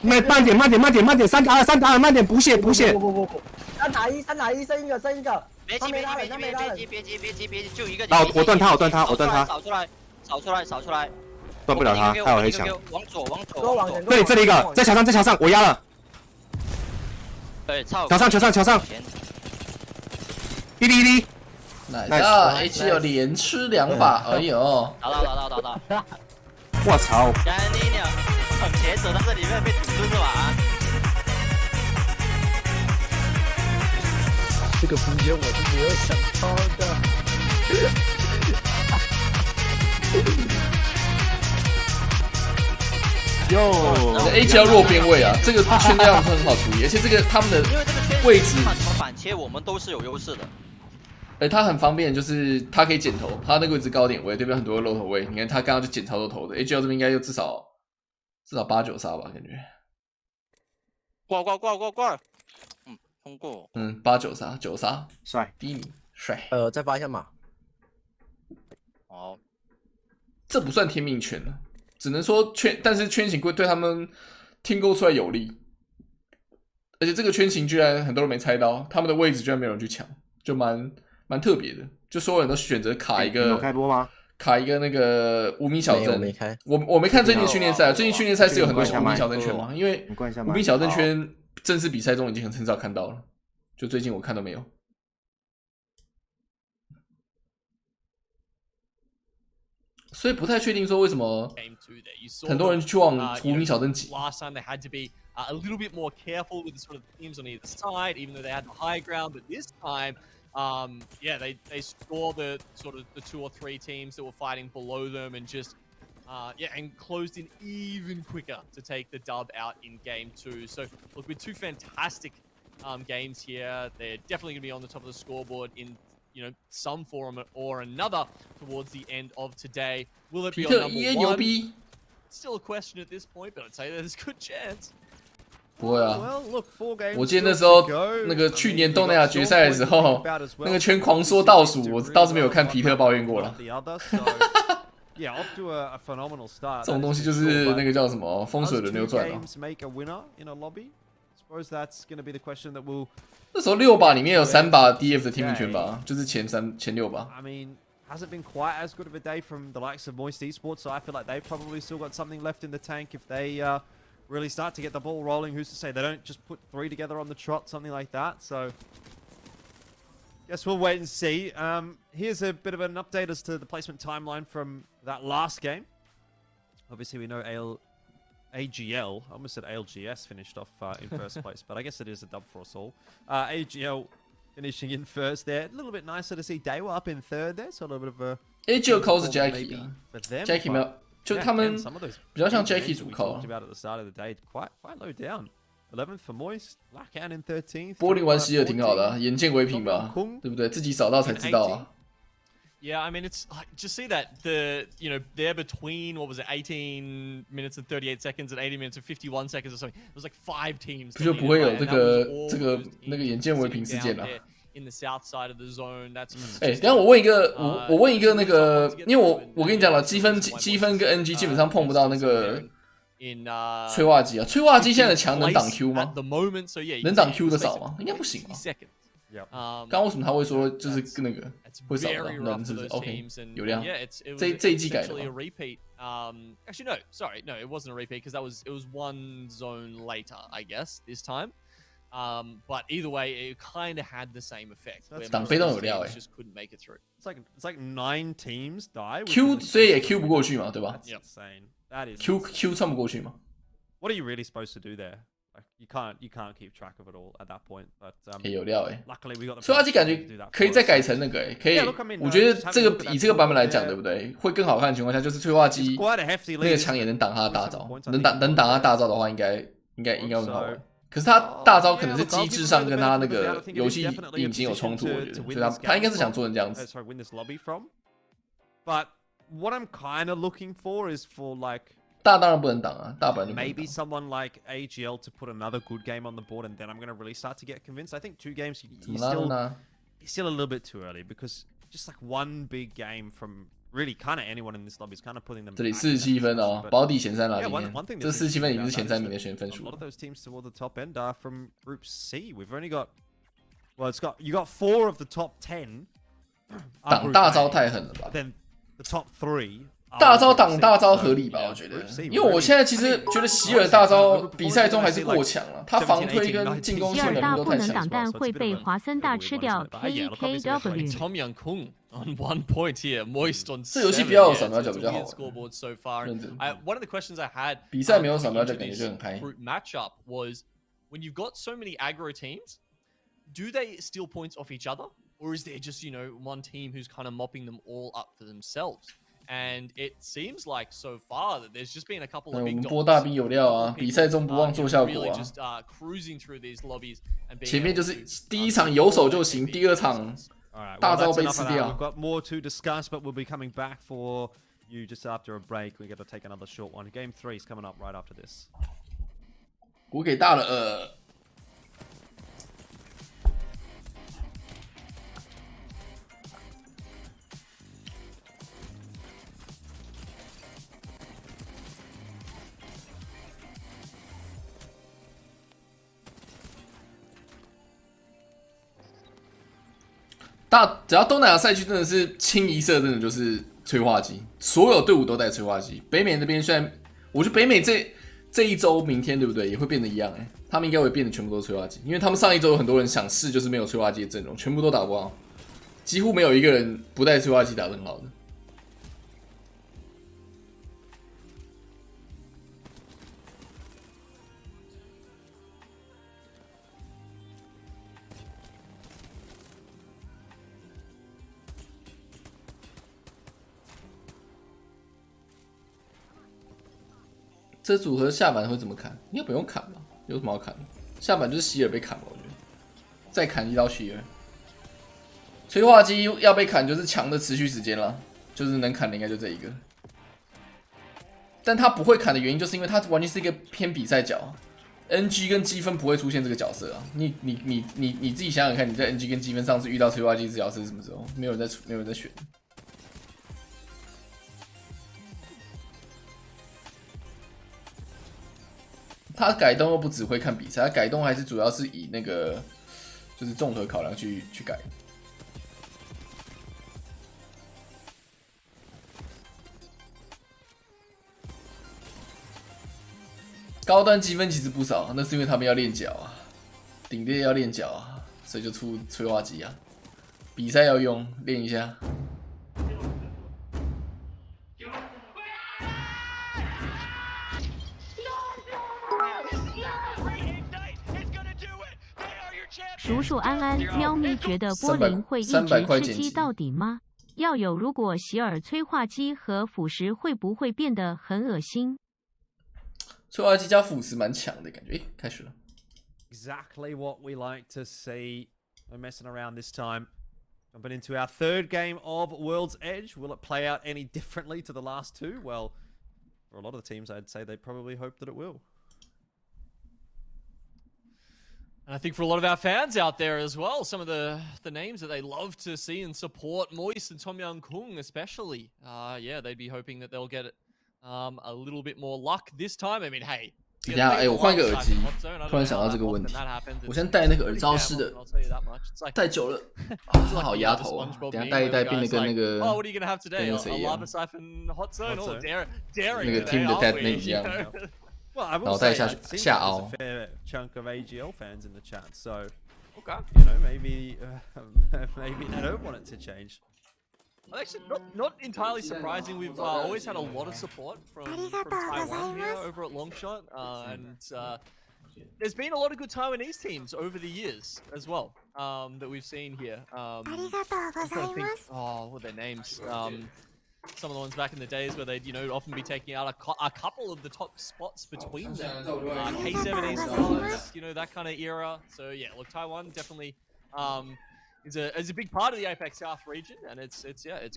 F: 慢点，3打2，慢点，补血。
E: 不。3打1，剩一个。
G: 别急，就一个。
F: 啊，我断他。
G: 扫出来。
F: 断不了他，还有黑墙。
G: 往左。
F: 这里一个，在墙上，我压了。
G: 对，
F: 墙上。一滴。
A: 来的 HL 连吃2把，哎呦！
G: 打到！
F: 我操！
G: 干你娘！往前走到这里面被堵住是吧？
E: 这个空间我是没有想到的。
A: HL 弱边位啊，这个圈那样是很好处理，而且这个他们的位置
G: 看什么反切，我们都是有优势的。
A: 它很方便，就是它可以剪头，它那个位置高点位，对面很多露头位。你看他刚刚就剪超多头的 ，HL 这边应该就至少8、9杀吧，感觉。
G: 挂，通过。
A: 8、9杀，9杀，
F: 帅，
A: 低你帅。
E: 再发一下码。
G: 好，
A: 这不算天命圈了，只能说但是圈型会对他们听勾出来有利，而且这个圈型居然很多人没猜到，他们的位置居然没有人去抢，就蛮特别的，就所有人都选择卡一个。
F: 有开播吗？
A: 卡一个那个无名小镇。
E: 我没开。
A: 我没看最近训练赛，最近训练赛是有很多无名小镇圈嘛，因为无名小镇圈正式比赛中已经很少看到了，就最近我看都没有。所以不太确定说为什么很多人去往无名小镇挤。
C: Last time they had to be a little bit more careful with the sort of teams on either side, even though they had the high ground. But this time, yeah, they saw the sort of the 2 or 3 teams that were fighting below them and just and closed in even quicker to take the dub out in game 2. So look, with 2 fantastic games here, they're definitely going to be on the top of the scoreboard in some form or another towards the end of today. Will it be on number 1? Still a question at this point, but I'd say there's a good chance.
A: 不会啊，我记得那时候那个去年东南亚决赛的时候，那个圈狂说倒数，我倒是没有看皮特抱怨过了。这种东西就是那个叫什么风水轮流转哦。那时候6把里面有3把 DF 的天命圈吧，就是前6把。
D: Hasn't been quite as good of a day from the likes of Moist Esports, so I feel like they've probably still got something left in the tank if they really start to get the ball rolling. Who's to say they don't just put 3 together on the trot, something like that. So, guess we'll wait and see. Here's a bit of an update as to the placement timeline from that last game. Obviously, we know AGL, I almost said ALGS finished off in first place, but I guess it is a dub for us all. AGL finishing in first there. A little bit nicer to see Daewoo up in third there, so a little bit of a.
A: 就 call 是 Jackie 啊
D: for them,
A: ，Jackie 没有，就他们比较像 Jackie 主 call 啊。
D: About at the start of the day, quite low down. 11th for Moist, Blackout in 13th.
A: 柏林玩希尔挺好的、啊，眼见为凭吧，对不对？自己扫到才知道啊。
C: Yeah, I mean, it's just see that they're between what was it, 18 minutes and 38 seconds and 80 minutes and 51 seconds or something. It was like 5 teams.
A: 就不会有这个那个眼见为凭事件了。
C: In the south side of the zone, that's.
A: 等下我问一个，我问一个那个，因为我跟你讲了，积分跟 NG 基本上碰不到那个催化剂啊。催化剂现在的墙能挡 Q 吗？能挡 Q 的少吗？应该不行吧。刚刚为什么他会说就是那个会少的？能是不是 ？OK， 有量。这一季改的吗
C: Actually, no. Sorry, no. It wasn't a repeat because it was one zone later, I guess, this time. But either way, it kind of had the same effect.
A: 挡被动有料
C: just couldn't make it through.
D: It's like 9 teams die.
A: Q 所以也 Q 不过去嘛，对吧
D: That's insane. That is.
A: Q 穿不过去嘛。
D: What are you really supposed to do there? Like you can't keep track of it all at that point. But
A: 也有料
D: luckily we got the.
A: 催化剂感觉可以再改成那个可以，我觉得以这个版本来讲，对不对？会更好看的情况下，就是催化剂那个墙也能挡他的大招，能挡他大招的话，应该会很好玩。可是他大招可能是机制上跟他那个游戏引擎有冲突，我觉得，所以他应该是想做成这样子。
D: But what I'm kind of looking for is for like
A: 大当然不能挡啊，大本就
D: maybe someone like AGL to put another good game on the board, and then I'm gonna really start to get convinced. I think 2 games you're still a little bit too early because just like one big game from really kind of anyone in this lobby is kind of putting them.
A: 这里47分哦，保底前3啦，今天这47分已经是前3名的选分数。
D: A lot of those teams toward the top end are from Group C. We've only got, well, you got 4 of the top 10.
A: 挡大招太狠了吧
D: ？Then the top 3.
A: 大招挡大招合理吧？我觉得，因为我现在其实觉得希尔大招比赛中还是过强了，他防推跟进攻性能力都太强。
B: 希尔大不能挡，但会被华森大吃掉。KKW。
C: Tom Young-kung on 1 point here, Moist on
A: 这游戏不要有扫描角比较好。
C: 认真。One of the questions I had
A: 比赛没有扫描角感觉就很嗨。
C: Matchup was when you've got so many aggro teams, do they steal points off each other, or is there just one team who's kind of mopping them all up for themselves? And it seems like so far that there's just been a couple of big dogs. 波大兵有料啊，比赛中不忘做效果啊。前面就是第一场有手就行，第2场大招被吃掉。
D: We've got more to discuss, but we'll be coming back for you just after a break. We got to take another short one. Game 3 is coming up right after this.
A: 鼓给大了只要东南亚赛区真的是清一色，真的就是催化剂，所有队伍都带催化剂。北美那边虽然，我觉得北美这一周明天对不对也会变得一样他们应该会变得全部都是催化剂，因为他们上一周有很多人想试就是没有催化剂的阵容，全部都打不好，几乎没有一个人不带催化剂打得很好的。这组合下板会怎么砍？应该不用砍吧？有什么好砍的？下板就是希尔被砍吧？我觉得再砍一刀希尔。催化机要被砍就是强的持续时间了，就是能砍的应该就这一个。但他不会砍的原因，就是因为他完全是一个偏比赛角 ，NG 跟积分不会出现这个角色啊。你自己想想看，你在 NG 跟积分上次遇到催化机这角色是什么时候？没有人在选。他改动又不只会看比赛，他改动还是主要是以那个就是综合考量去改。高端积分其实不少，那是因为他们要练脚啊，顶队要练脚啊，所以就出催化剂啊，比赛要用练一下。
B: 熟树安安，喵咪觉得波林会一直吃鸡到底吗？要有，如果洗耳催化机和腐蚀会不会变得很恶心？
A: 催化机加腐蚀蛮强的感觉。开始了。
D: Exactly what we like to see. No messing around this time. Jumping into our third game of World's Edge. Will it play out any differently to the last two? Well, for a lot of the teams, I'd say they probably hope that it will.
C: And I think for a lot of our fans out there as well, some of the names that they love to see and support, Moist and Tom Young Kung especially, yeah, they'd be hoping that they'll get a little bit more luck this time. I mean, hey.
A: 等一下，我换一个耳机，突然想到这个问题。我现在戴那个耳罩式的，戴久了，它好压头啊。等下戴一戴变得跟那个跟那个谁一样，那个 Team 的 Deadmate 一样。
D: Well, I will
A: 然后再
D: say,
A: 下凹。
D: a fair chunk of AGL fans in the chat, so
C: okay,
D: you know, maybe they don't want it to change.
C: Well, actually, not entirely surprising. We've always had a lot of support from Taiwan here over at Longshot, and there's been a lot of good Taiwanese teams over the years as well that we've seen here. I'm trying to think, oh, what are their names? Some of the ones back in the days where they'd, often be taking out a couple of the top spots between them. K7 stars, that kind of era. So yeah, look, Taiwan definitely is a big part of the Apex South region, and it's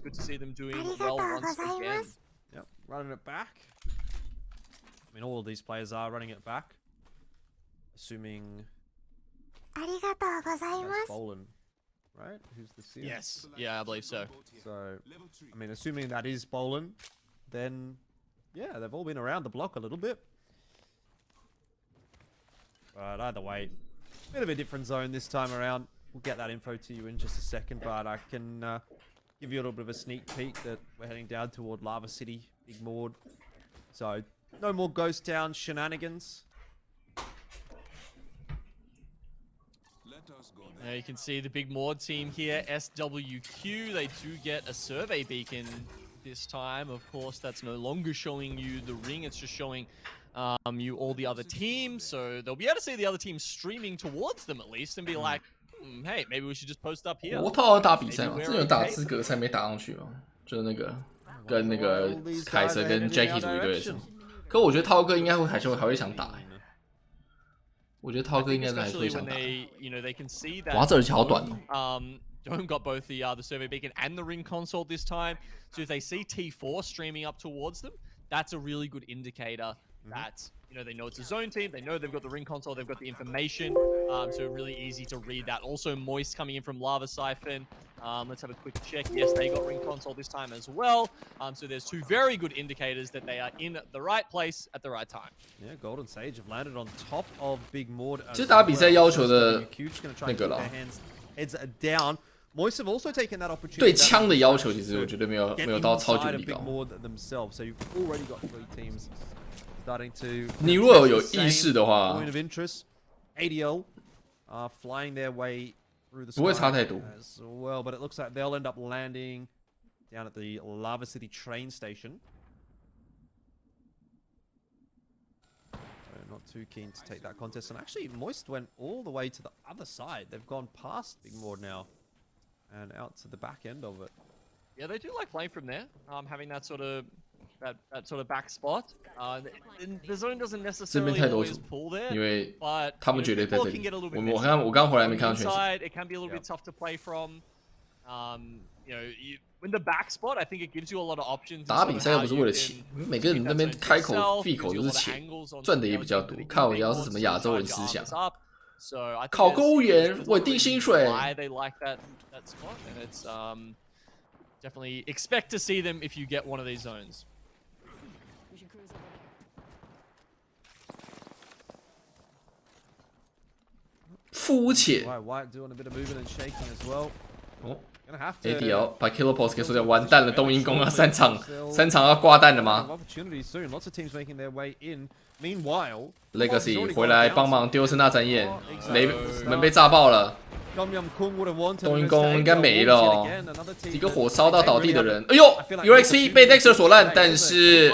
C: good to see them doing well once again.
D: Yep, running it back. I mean, all of these players are running it back. Assuming that's Bolin, right? Who's the seer?
C: Yes, yeah, I believe so.
D: So, I mean, assuming that is Bolin, then yeah, they've all been around the block a little bit. But either way, bit of a different zone this time around. We'll get that info to you in just a second, but I can give you a little bit of a sneak peek that we're heading down toward Lava City, Big Mord. So, no more Ghost Town shenanigans.
C: Now you can see the Big Mord team here, SWQ. They do get a survey beacon this time. Of course, that's no longer showing you the ring. It's just showing you all the other teams. So they'll be able to see the other teams streaming towards them at least and be like, hey, maybe we should just post up here.
A: 国套打比赛嘛，之前有打资格赛没打上去嘛，就是那个跟那个凯瑟跟 Jackie 组一队的时候。可我觉得涛哥应该还会想打。我觉得涛哥应该是还是会想打。哇，这耳机好短哦。
C: Dome got both the survey beacon and the ring console this time. So if they see T4 streaming up towards them, that's a really good indicator that they know it's a zone team. They know they've got the ring console. They've got the information. So really easy to read that. Also, Moist coming in from Lava Siphon. Let's have a quick check. Yes, they got ring console this time as well. So there's two very good indicators that they are in the right place at the right time.
D: Yeah, Golden Sage have landed on top of Big Mord.
A: 其实打比赛要求的那个啦。
D: Heads down. Moist have also taken that opportunity.
A: 对枪的要求，其实我觉得没有到超级无敌高。
D: So you've already got 3 teams starting to.
A: 你如果有意识的话
D: ，point of interest, ADL are flying their way through the sky
A: 不会差太多
D: as well, but it looks like they'll end up landing down at the Lava City train station. So not too keen to take that contest, and actually Moist went all the way to the other side. They've gone past Big Mord now. And out to the back end of it.
C: Yeah, they do like playing from there, having that sort of back spot. The zone doesn't necessarily always pull there, but people can get a little bit inside. It can be a little bit tough to play from. In the back spot, I think it gives you a lot of options.
A: 打比赛又不是为了钱，每个人那边开口闭口都是钱，赚的也比较多。靠，也要是什么亚洲人思想。 考公务员，稳定薪水。
C: Why they like that spot, and it's definitely expect to see them if you get one of these zones.
A: 肤浅。
D: White doing a bit of moving and shaking as well.
A: 哦 ，ADL 把 Killer Post 给说掉，完蛋了，冬阴功啊，3场要挂蛋了吗
D: ？Meanwhile,
A: Legacy 回来帮忙丢声呐展演，雷门被炸爆了。 冬阴功应该没了哦，一个火烧到倒地的人，哎呦 ，UXP 被 Dexter 锁烂，但是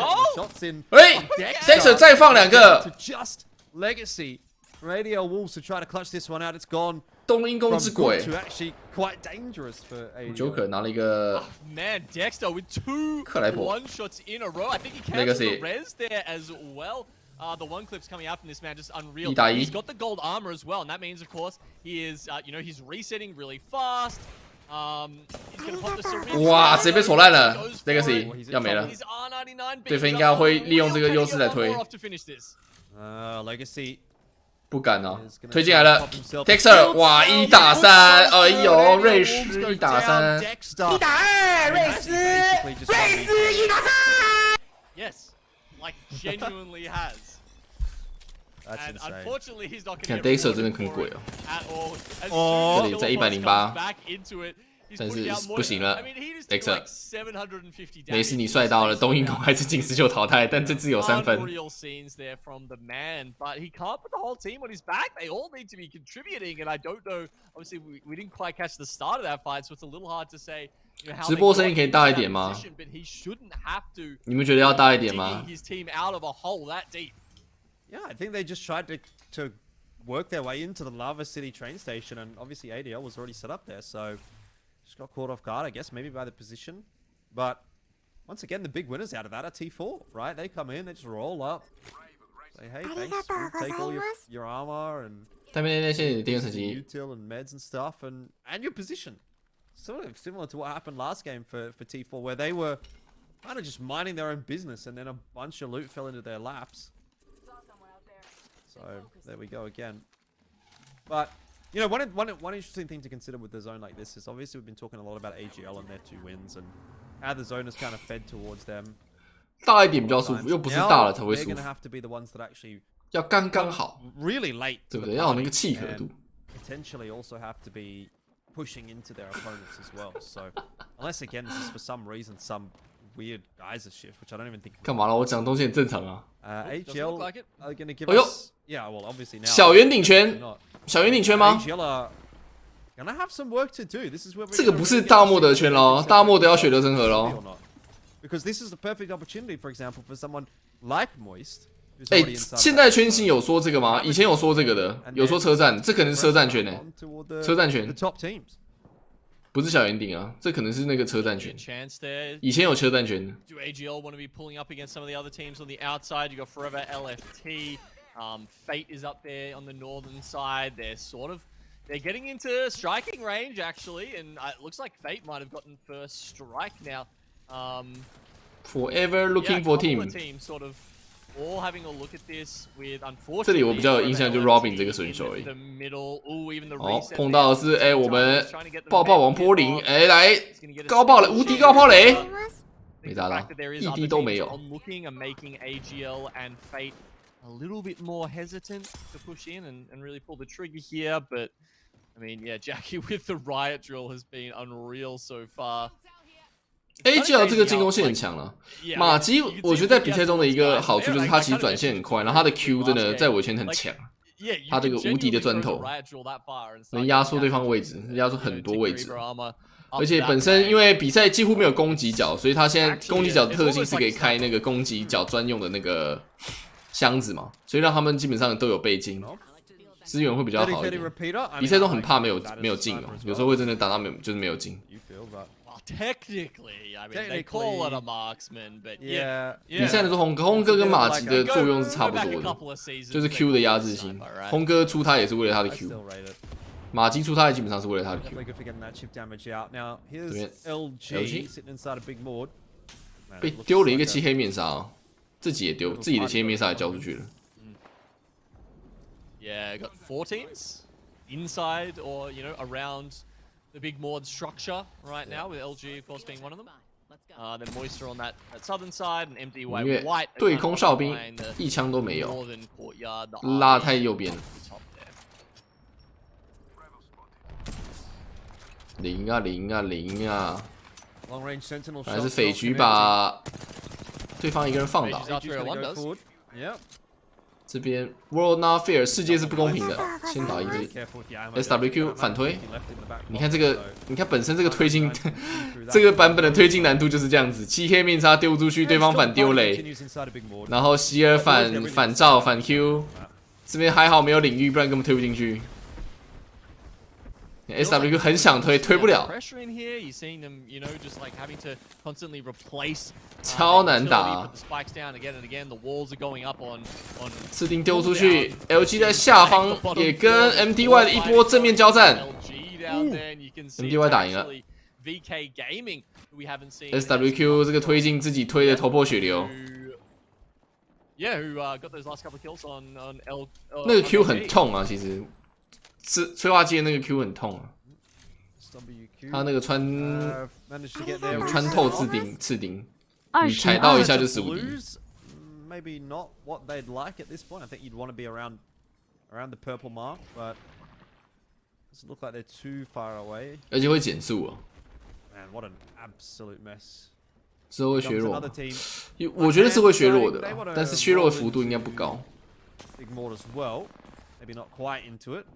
A: ，Dexter 再放2个。
D: Legacy, Radio Wolves to try to clutch this one out. It's gone
A: 冬阴功之鬼
D: ，Joker
A: 拿了一个
C: Man, Dexter with 2
A: 克莱普
C: one shots in a row. I think he cancelled the res there as well. The one clip's coming out from this man just unreal. He's got the gold armor as well, and that means, of course, he is, he's resetting really fast. He's gonna pop the syringe.
A: 哇，直接被锁烂了 ，Legacy 要没了。对方应该会利用这个优势来推。
D: Legacy
A: 不敢哦，推进来了 ，Dexter， 哇，1打3，哎呦，瑞士1打3，1
E: 打2，瑞士1打3。
C: Yes, like genuinely has. And unfortunately, he's not going to
A: 看 Dexter 真的很鬼哦，这里在108，但是不行了 ，Dexter， 没事，你帅到了，冬阴功还是仅19淘汰，但这次有3分。
C: Unreal scenes there from the man, but he can't put the whole team on his back. They all need to be contributing, and I don't know. Obviously, we didn't quite catch the start of that fight, so it's a little hard to say.
A: 直播声音可以大一点吗？你们觉得要大一点吗？
D: Yeah, I think they just tried to work their way into the Lava City train station, and obviously ADL was already set up there, so just got caught off guard, I guess, maybe by the position. But once again, the big winners out of that are T4, right? They come in, they just roll up, say, hey, thanks, we'll take all your armor and util and meds and stuff, and your position. Sort of similar to what happened last game for T4, where they were kind of just minding their own business, and then a bunch of loot fell into their laps. So there we go again. But one interesting thing to consider with the zone like this is obviously we've been talking a lot about AGL and their 2 wins and how the zone has kind of fed towards them.
A: 大一点比较舒服，又不是大了才会舒服。
D: They're gonna have to be the ones that actually
A: 要刚刚好
D: ，really late，
A: 对不对？要有那个契合度。
D: Potentially also have to be pushing into their opponents as well. So unless again this is for some reason some weird geyser shift, which I don't even think.
A: 干嘛了？我讲东西很正常啊。
D: AGL are gonna give us. Yeah, well, obviously now.
A: 小圆顶圈，小圆顶圈吗？
D: Gonna have some work to do. This is where
A: 这个不是大漠德圈咯，大漠德要血流成河咯。
D: Because this is the perfect opportunity, for example, for someone like Moist.
A: 现在圈星有说这个吗？以前有说这个的，有说车站，这可能是车站圈呢。车站圈。不是小圆顶啊，这可能是那个车站圈。以前有车站圈。
C: Do AGL want to be pulling up against some of the other teams on the outside? You got Forever LFT. Fate is up there on the northern side. They're getting into striking range actually, and it looks like Fate might have gotten first strike now.
A: Forever looking for team.
C: All having a look at this with unfortunately.
A: 这里我比较有印象就 Robin 这个选手而已。哦，碰到的是我们爆爆王波林，来高爆雷，无敌高炮雷，没打到，一滴都没有。
C: Looking and making AGL and Fate a little bit more hesitant to push in and really pull the trigger here, but I mean, yeah, Jackie with the riot drill has been unreal so far.
A: AGL 这个进攻线很强了，马吉我觉得在比赛中的一个好处就是他其实转线很快，然后他的 Q 真的在我圈很强，他这个无敌的砖头能压缩对方位置，压缩很多位置，而且本身因为比赛几乎没有攻击角，所以他现在攻击角的特性是可以开那个攻击角专用的那个箱子嘛，所以让他们基本上都有倍金，资源会比较好一点。比赛中很怕没有进哦，有时候会真的打到就是没有进。
C: Technically, I mean, they call it a marksman, but yeah.
A: 比赛的时候，轰哥跟马吉的作用是差不多的，就是 Q 的压制性。轰哥出他也是为了他的 Q， 马吉出他也基本上是为了他的 Q。这边 LG 被丢了一个漆黑面纱哦，自己也丢，自己的漆黑面纱也交出去了。
C: Yeah, got 4 teams inside or around the big Maud structure right now, with LG of course being one of them. Then Moisture on that southern side, and MDY White
A: 对空哨兵一枪都没有，拉太右边了。零啊零啊零啊！还是匪局把对方一个人放倒。这边 World Not Fair 世界是不公平的，先打一只 SWQ 反推。你看这个，你看本身这个推进，这个版本的推进难度就是这样子：漆黑面纱丢出去，对方反丢雷，然后希尔反照反 Q， 这边还好没有领域，不然根本推不进去。SWQ 很想推，推不了，超难打。刺钉丢出去 ，LG 在下方也跟 MDY 的一波正面交战，MDY 打赢了。SWQ 这个推进自己推的头破血流。那个 Q 很痛啊，其实催化剂的那个 Q 很痛啊。他那个穿透刺钉，你踩到一下就15滴。
D: Maybe not what they'd like at this point. I think you'd want to be around the purple mark, but doesn't look like they're too far away.
A: 而且会减速哦。
D: Man, what an absolute mess.
A: 之后会削弱，我觉得是会削弱的，但是削弱的幅度应该不高。
D: Ignored as well, maybe not quite into it.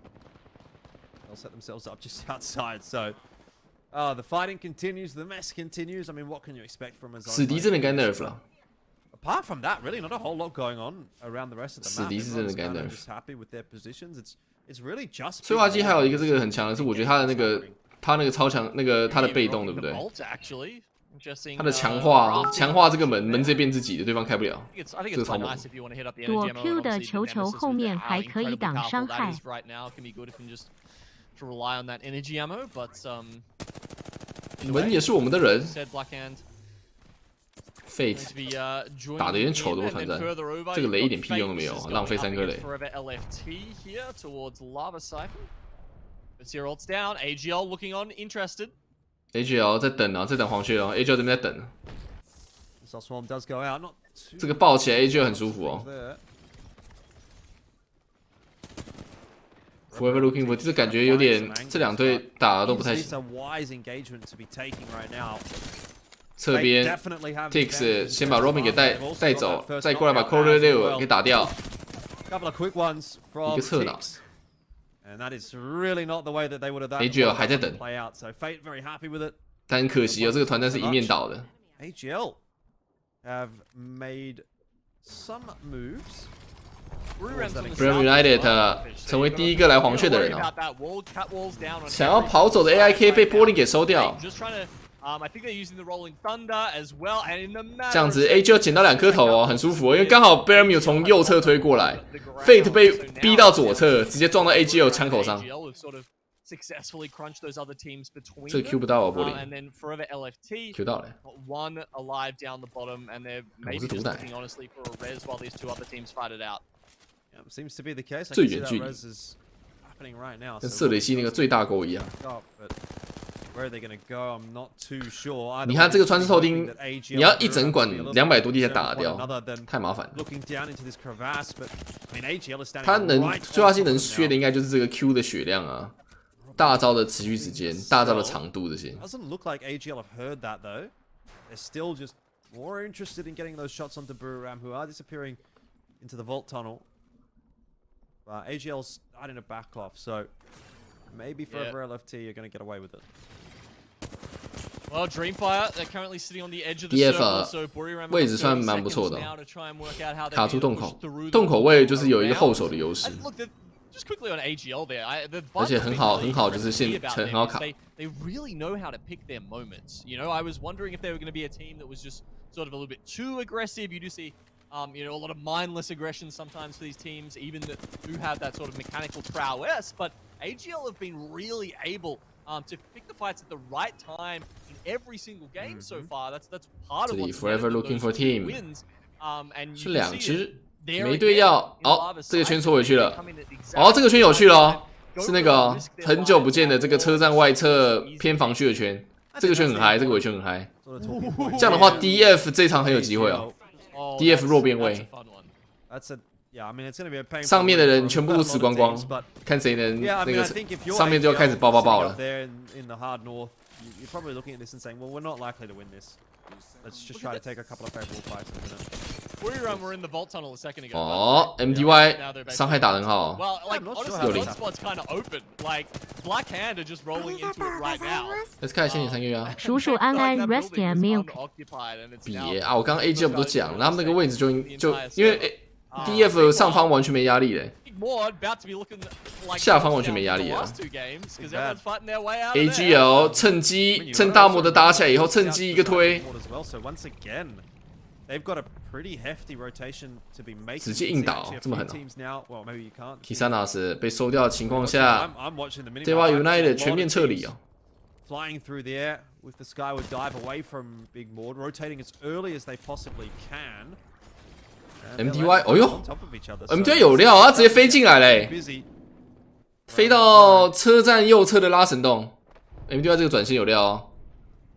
D: They'll set themselves up just outside. So, the fighting continues, the mess continues. I mean, what can you expect from us?
A: 史迪真的该 nerf 了。
D: Apart from that, really not a whole lot going on around the rest of the map.
A: 史迪是真的该 nerf。Just
D: happy with their positions. It's really just.
A: 催化剂还有一个这个很强的是，我觉得他的那个超强他的被动对不对？他的强化这个门直接变自己的，对方开不了。这个超猛。
B: 躲 Q 的球后面还可以挡伤害。
A: 门也是我们的人。Fate 打得有点丑的我团战，这个雷一点屁用都没有，浪费3颗雷。AGL 在等啊，在等黄雀哦 ，AGL 这边在等。这个抱起来 AGL 很舒服哦。Forever looking for， 这感觉有点，这两队打的都不太行。侧边 Tix 先把 Robin 给带走，再过来把 Corner 6给打掉。一个侧脑。AGL 还在等，但很可惜哦，这个团战是一面倒的。
D: AGL have made some moves.
A: Bram United 成为第一个来黄雀的人哦。想要跑走的 AIK 被玻璃给收掉。这样子 AGL 捡到2颗头哦，很舒服哦，因为刚好 Bram 从右侧推过来 ，Fate 被逼到左侧，直接撞到 AGL 枪口上。这个 Q 不到啊，玻璃 ，Q 到了。我是毒奶。最远距离，跟瑟雷西那个最大钩一样。你看这个穿刺透钉，你要一整管200多滴才打得掉，太麻烦了。他催化剂能削的应该就是这个 Q 的血量啊，大招的持续时间、大招的长度这些。
D: AGL's starting to back off, so maybe Forever LFT you're going to get away with it.
C: Well, Dreamfire, they're currently sitting on the edge of the circle, so Buriram
A: 位置算蛮不错的，卡住洞口，洞口位就是有一个后手的优势。
C: Just quickly on AGL there,
A: 而且很好，就是很好卡。
C: They really know how to pick their moments. You know, I was wondering if they were going to be a team that was just sort of a little bit too aggressive. You do see. You know, a lot of mindless aggression sometimes for these teams, even that do have that sort of mechanical prowess. But AGL have been really able to pick the fights at the right time in every single game so far. That's part of what's
A: Forever looking for team
C: wins. And
A: 是2只，没对要。哦，这个圈戳回去了。哦，这个圈有趣了哦，是那个很久不见的这个车站外侧偏防区的圈。这个圈很嗨，这个尾圈很嗨。这样的话 ，DF 这场很有机会哦。DF 弱边位，上面的人全部死光光，看谁能那个上面就要开始爆了。哦 ，MDY 伤害打得很好，有零。Let's 看先3个月啊。
B: 叔叔安安 rest and milk。
A: 别啊！我刚刚 AGL 不都讲，他们那个位置就因为 DF 上方完全没压力嘞。下方完全没压力啊。AGL 趁大魔的打起来以后，趁机一个推，直接硬打，这么狠哦 ！Kisanas 被收掉的情况下 ，Deva United 全面撤离哦。
D: Flying through the air with the skyward dive away from Big Mord, rotating as early as they possibly can.
A: MTY， 哦呦 ，MTY 有料啊，直接飞进来嘞，飞到车站右侧的拉神洞。MTY 这个转线有料哦，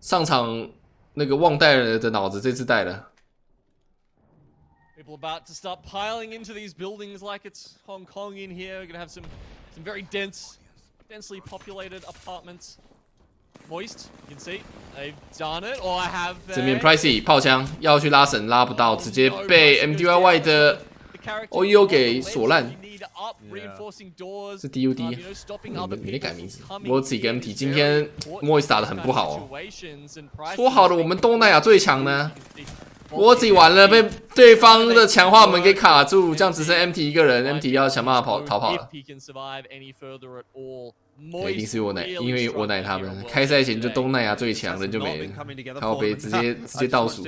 A: 上场那个忘带了的脑子这次带了。
C: People about to start piling into these buildings like it's Hong Kong in here. We're gonna have some very densely populated apartments. Moist, you can see they've done it. Or I have
A: 这边 Pricey 炮枪要去拉神拉不到，直接被 MTY 的 OEO 给锁烂。是 DUD， 没改名字。我自己跟 MT 今天 Moist 打得很不好哦。说好的我们东南亚最强呢？ 我自己完了，被对方的强化门给卡住，这样只剩 MT 一个人 ，MT 要想办法逃跑了。一定是我奶，因为我奶他们开赛前就东南亚最强，人就没了，靠背直接倒数。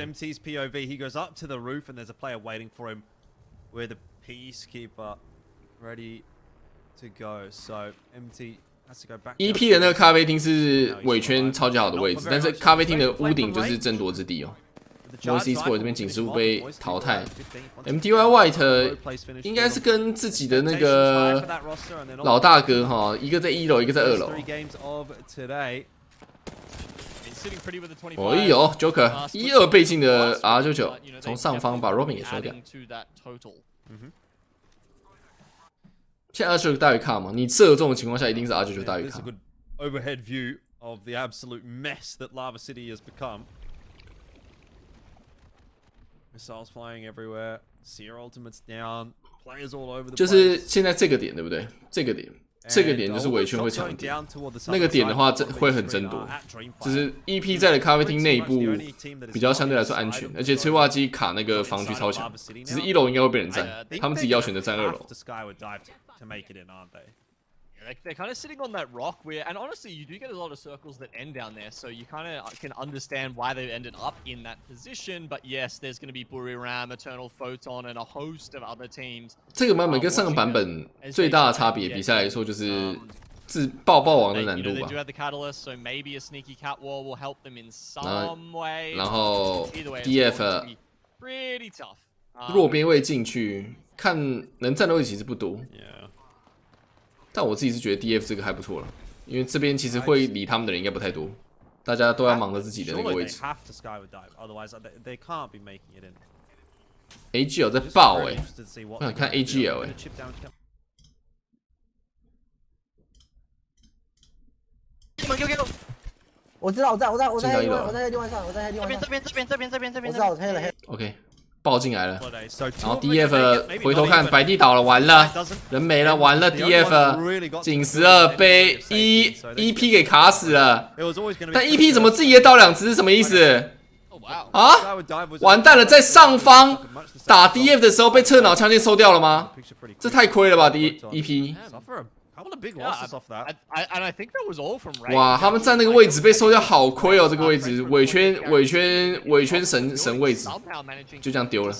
A: EP 的那个咖啡厅是尾圈超级好的位置，但是咖啡厅的屋顶就是争夺之地哦。 Moist Sport 这边警示物被淘汰 ，MTY White 应该是跟自己的那个老大哥哈，一个在1楼，一个在2楼。哎呦 ，Joker 1-2倍镜的 R99， 从上方把 Robin 给收掉。现在R99大于卡吗？你射这种情况下，一定是R99大于卡。
D: Overhead view of the absolute mess that Lava City has become. Missiles flying everywhere. Seer ultimates down. Players all over the place.
A: 就是现在这个点，对不对？这个点就是尾圈会强点。那个点的话，会很争夺。就是 EP 在的咖啡厅内部比较相对来说安全，而且催化机卡那个防区超强。只是1楼应该会被人占，他们自己要选择占2楼。
C: They're kind of sitting on that rock where, and honestly, you do get a lot of circles that end down there, so you kind of can understand why they ended up in that position. But yes, there's going to be Buriram, Eternal Photon, and a host of other teams.
A: 这个版本跟上个版本最大的差别，比赛来说就是爆王的难度吧。然后 DF 弱边位进去，看能站的位置其实不多。 但我自己是觉得 DF 这个还不错了，因为这边其实会理他们的人应该不太多，大家都要忙着自己的那个位置。AGL 在爆哎，我想看 AGL 哎。
E: 我知道，我在黑地方上，我在黑地方上。这边。我知道，我黑了黑。
A: OK。 爆进来了，然后 DF 回头看，摆地倒了，完了，人没了，完了 ，DF 仅12被EP 给卡死了，但 EP 怎么自己也倒2只是什么意思？啊，完蛋了，在上方打 DF 的时候被侧脑枪剑收掉了吗？这太亏了吧，EP。 哇，他们站那个位置被收掉，好亏哦！这个位置尾圈神位置，就这样丢了。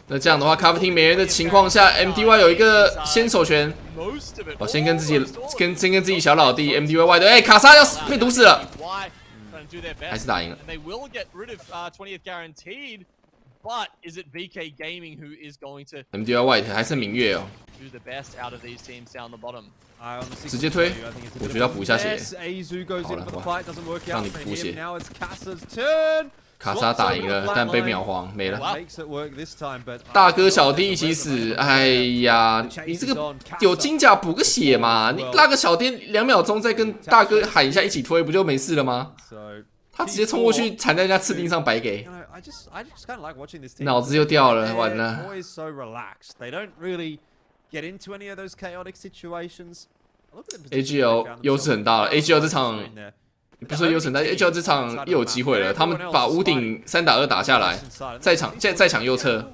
A: 那这样的话，咖啡厅没人的情况下 ，MTY 有一个先手权，哦，先跟自己小老弟 MTY 的，哎，卡莎要被毒死了，还是打赢了。
C: But is it VK Gaming who is going to
A: MTY White 还剩明月哦，
C: do the best out of these teams down the bottom?
A: 直接推，我觉得要补一下血。好了，让你补血。卡莎打赢了，但被秒黄没了。大哥小弟一起死，哎呀，你这个有金甲补个血嘛？你拉个小弟2秒钟再跟大哥喊一下一起推，不就没事了吗？他直接冲过去缠在人家刺钉上白给。 脑子又掉了，完了。AGL 优势很大了 ，AGL 这场不是优势很大 ，AGL 这场又有机会了。他们把屋顶3打2打下来，再抢右侧。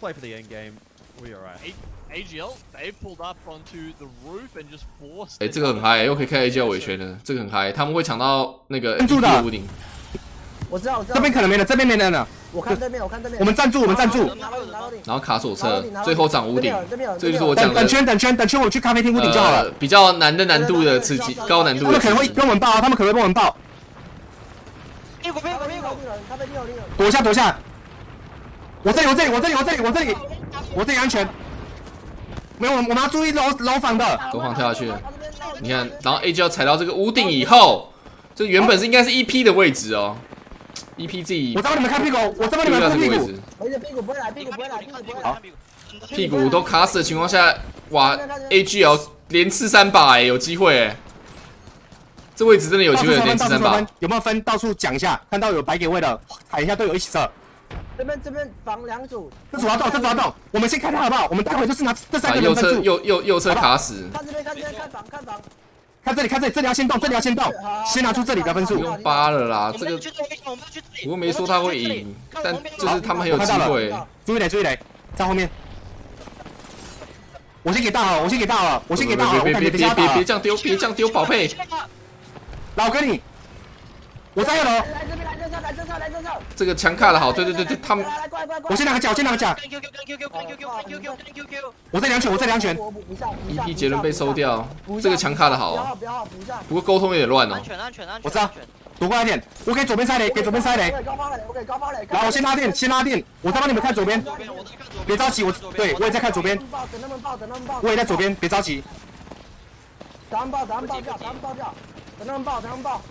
D: play for the end game. We are right.
C: AGL they pulled up onto the roof and just forced.
A: 哎，这个很嗨，又可以开 AGL 尾权了，这个很嗨，他们会抢到那个
F: 住的
A: 屋顶。
E: 我知道，
F: 这边可能没人，这边没人了。
E: 我看对面，
F: 我们站住，
A: 然后卡左侧，最后涨屋顶，这就是我讲的。
F: 等圈，我去咖啡厅屋顶就好了。
A: 比较难的难度的刺激，高难度的。
F: 他们可能会跟我们爆，他们可能会跟我们爆。
E: 屁股，
F: 躲下。我这里安全。没有，我们要注意楼房的。
A: 楼房跳下去了，你看，然后 AG 要踩到这个屋顶以后，这原本是应该是 EP 的位置哦。EP 自己，
F: 我帮你们看屁股，我帮你们看屁股。
E: 屁股不会来。
A: 好，屁股都卡死的情况下，哇 ，AGL 连吃3把有机会哎，这位置真的有机会连吃3把。
F: 有没有分？到处讲一下，看到有白给位的，喊一下队友一起撤。
E: 这边防2组，
F: 这组要动，我们先看他好不好？我们待会就是拿这3个人分数。
A: 右侧卡死。
E: 看这边，看防。
F: 看这里，这里要先动，先拿出这里的分数。
A: 不用扒了啦，这个我又没说他会赢，但就是他们很有机会。
F: 注意点，在后面。我先给大了，
A: 别这样丢，宝贝。
F: 老哥你，我在2楼。
E: 来这上。
A: 这个枪卡的好，对，他们。
F: 我先拿个脚。我在两拳。
A: EP 杰伦被收掉，这个枪卡的好。不过沟通有点乱哦。
G: 安全。
F: 我知道，躲过来点。我给左边塞雷，然后我先拉电，我再帮你们看左边。别着急，我也在看左边。我也在左边，别着急。
E: 等他们爆。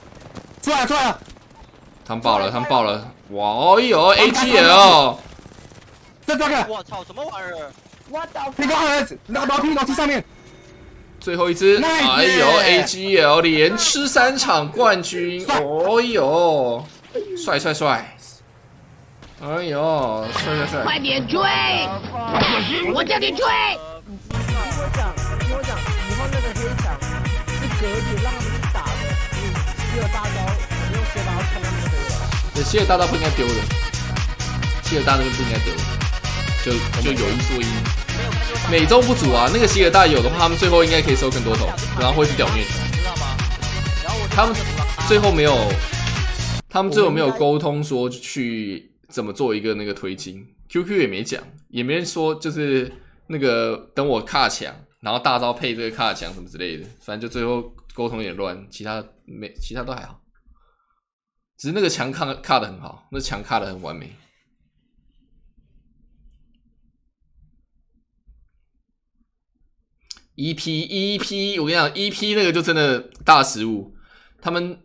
F: 出来了。
A: 他们爆了！哇哦哟 ，AGL，
F: 这个，
G: 我操，什么玩意儿？
F: 那个楼梯上面，
A: 最后一只，哎呦 ，AGL 连吃3场冠军，哦哟，帅！哎呦，帅！
B: 快点追！我叫你追！
E: 听我讲，以后那个黑场是隔壁让他们去打的，只有大招，你用斜把它冲他们的。
A: 希尔大道不应该丢的，希尔大那边不应该丢的，就有一说一，美中不足啊。那个希尔大有的话，他们最后应该可以收更多头，然后会是屌虐球。他们最后没有沟通说去怎么做一个那个推进 ，QQ 也没讲，也没人说就是那个等我卡墙，然后大招配这个卡墙什么之类的，反正就最后沟通有点乱，其他都还好。只是那个墙卡的很好，那墙卡的很完美。EP， 我跟你讲 ，EP 那个就真的大失误。他们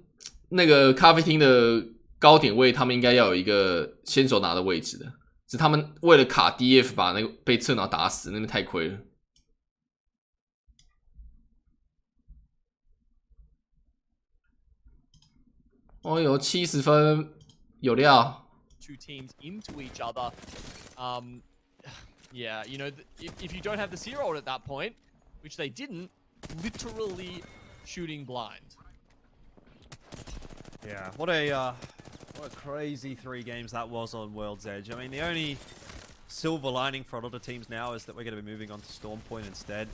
A: 那个咖啡厅的高点位，他们应该要有一个先手拿的位置的，只是他们为了卡 DF 把那个被侧脑打死，那边太亏了。哦哟，70分，有料。
C: Two teams into each other. Yeah, you know, if you don't have the zero at that point, which they didn't, literally shooting blind.
D: Yeah, what a crazy 3 games that was on World's Edge. I mean, the only silver lining for a lot of teams now is that we're going to be moving on to Storm Point instead.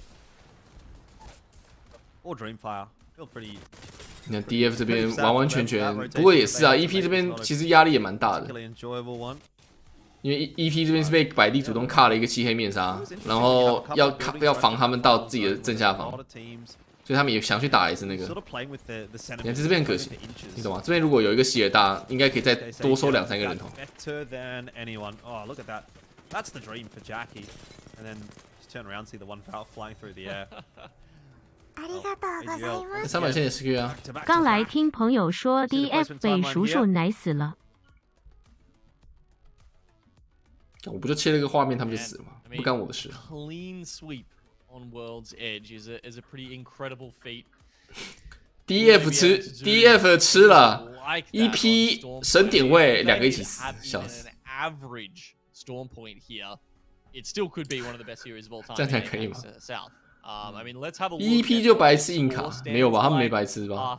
D: Or Dreamfire. Feel pretty.
A: 你看 DF 这边完完全全，不过也是啊 ，EP 这边其实压力也蛮大的，因为 EP 这边是被百丽主动卡了一个漆黑面纱，然后要防他们到自己的正下方，所以他们也想去打也是那个。你看这边很可惜，你懂吗？这边如果有一个希尔大，应该可以再多收2-3个人头。300线也是个啊。
B: 刚来听朋友说 DF 被叔叔奶死了，
A: 我不就切了个画面，他们就死了吗？不干我的事。
C: Clean sweep on World's Edge is a pretty incredible feat.
A: DF 吃了 EP 神点位2个一起死，笑死。
C: Average Storm Point here, it still could be one of the best series of all time.
A: 这样才可以吗？
C: I mean, let's have a look.
A: EP 就白痴硬卡，没有吧？他们没白痴吧？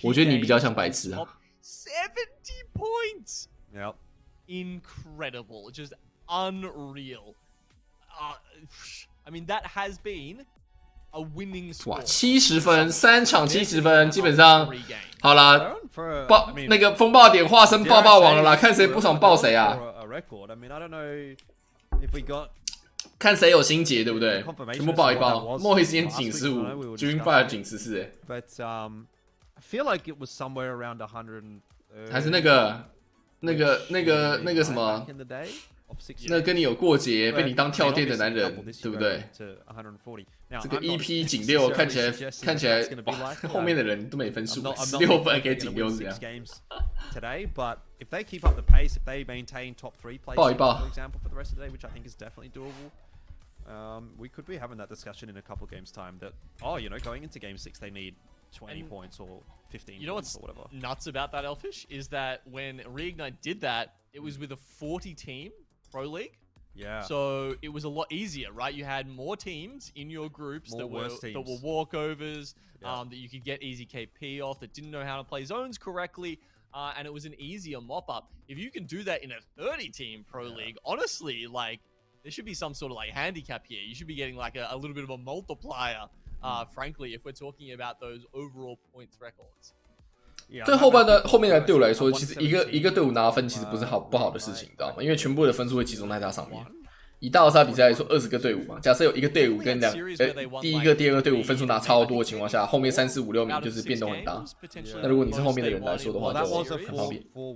A: 我觉得你比较像白痴啊。
C: 70 points.
D: Yep.
C: Incredible. Just unreal. I mean, that has been a winning score.
A: 哇，70分，3场70分，基本上好啦，那个风暴点化身爆爆王了啦，看谁不爽爆谁啊！看谁有心结，对不对？全部爆一爆，墨黑时间仅15 ，Dream Fire 仅14，哎。
D: But I feel like it was somewhere around 100.
A: 还是那个什么？那跟你有过节，被你当跳电的男人，对不对？这个 EP 仅6看起来，哇，后面的人都没分数，16分给仅6是这样。爆一爆。
D: We could be having that discussion in a couple games time that, going into game 6 they need 20 points or 15 points or whatever.
C: Nuts about that, Elfish, is that when Reignite did that, it was with a 40-team Pro League.
D: Yeah.
C: So it was a lot easier, right? You had more teams in your groups that were walkovers, that you could get easy KP off, that didn't know how to play zones correctly, and it was an easier mop-up. If you can do that in a 30-team Pro League, honestly, like, there should be some sort of like handicap here. You should be getting like a little bit of a multiplier, frankly, if we're talking about those overall points records.
A: 对后面的对我来说，其实一个队伍拿分其实不是不好的事情，你知道吗？因为全部的分数会集中在它上面。以大逃杀比赛来说，20个队伍嘛，假设有一个队伍跟第一个、第二个队伍分数拿超多的情况下，后面3、4、5、6名就是变动很大。那如果你是后面的人来说的话，就很方便。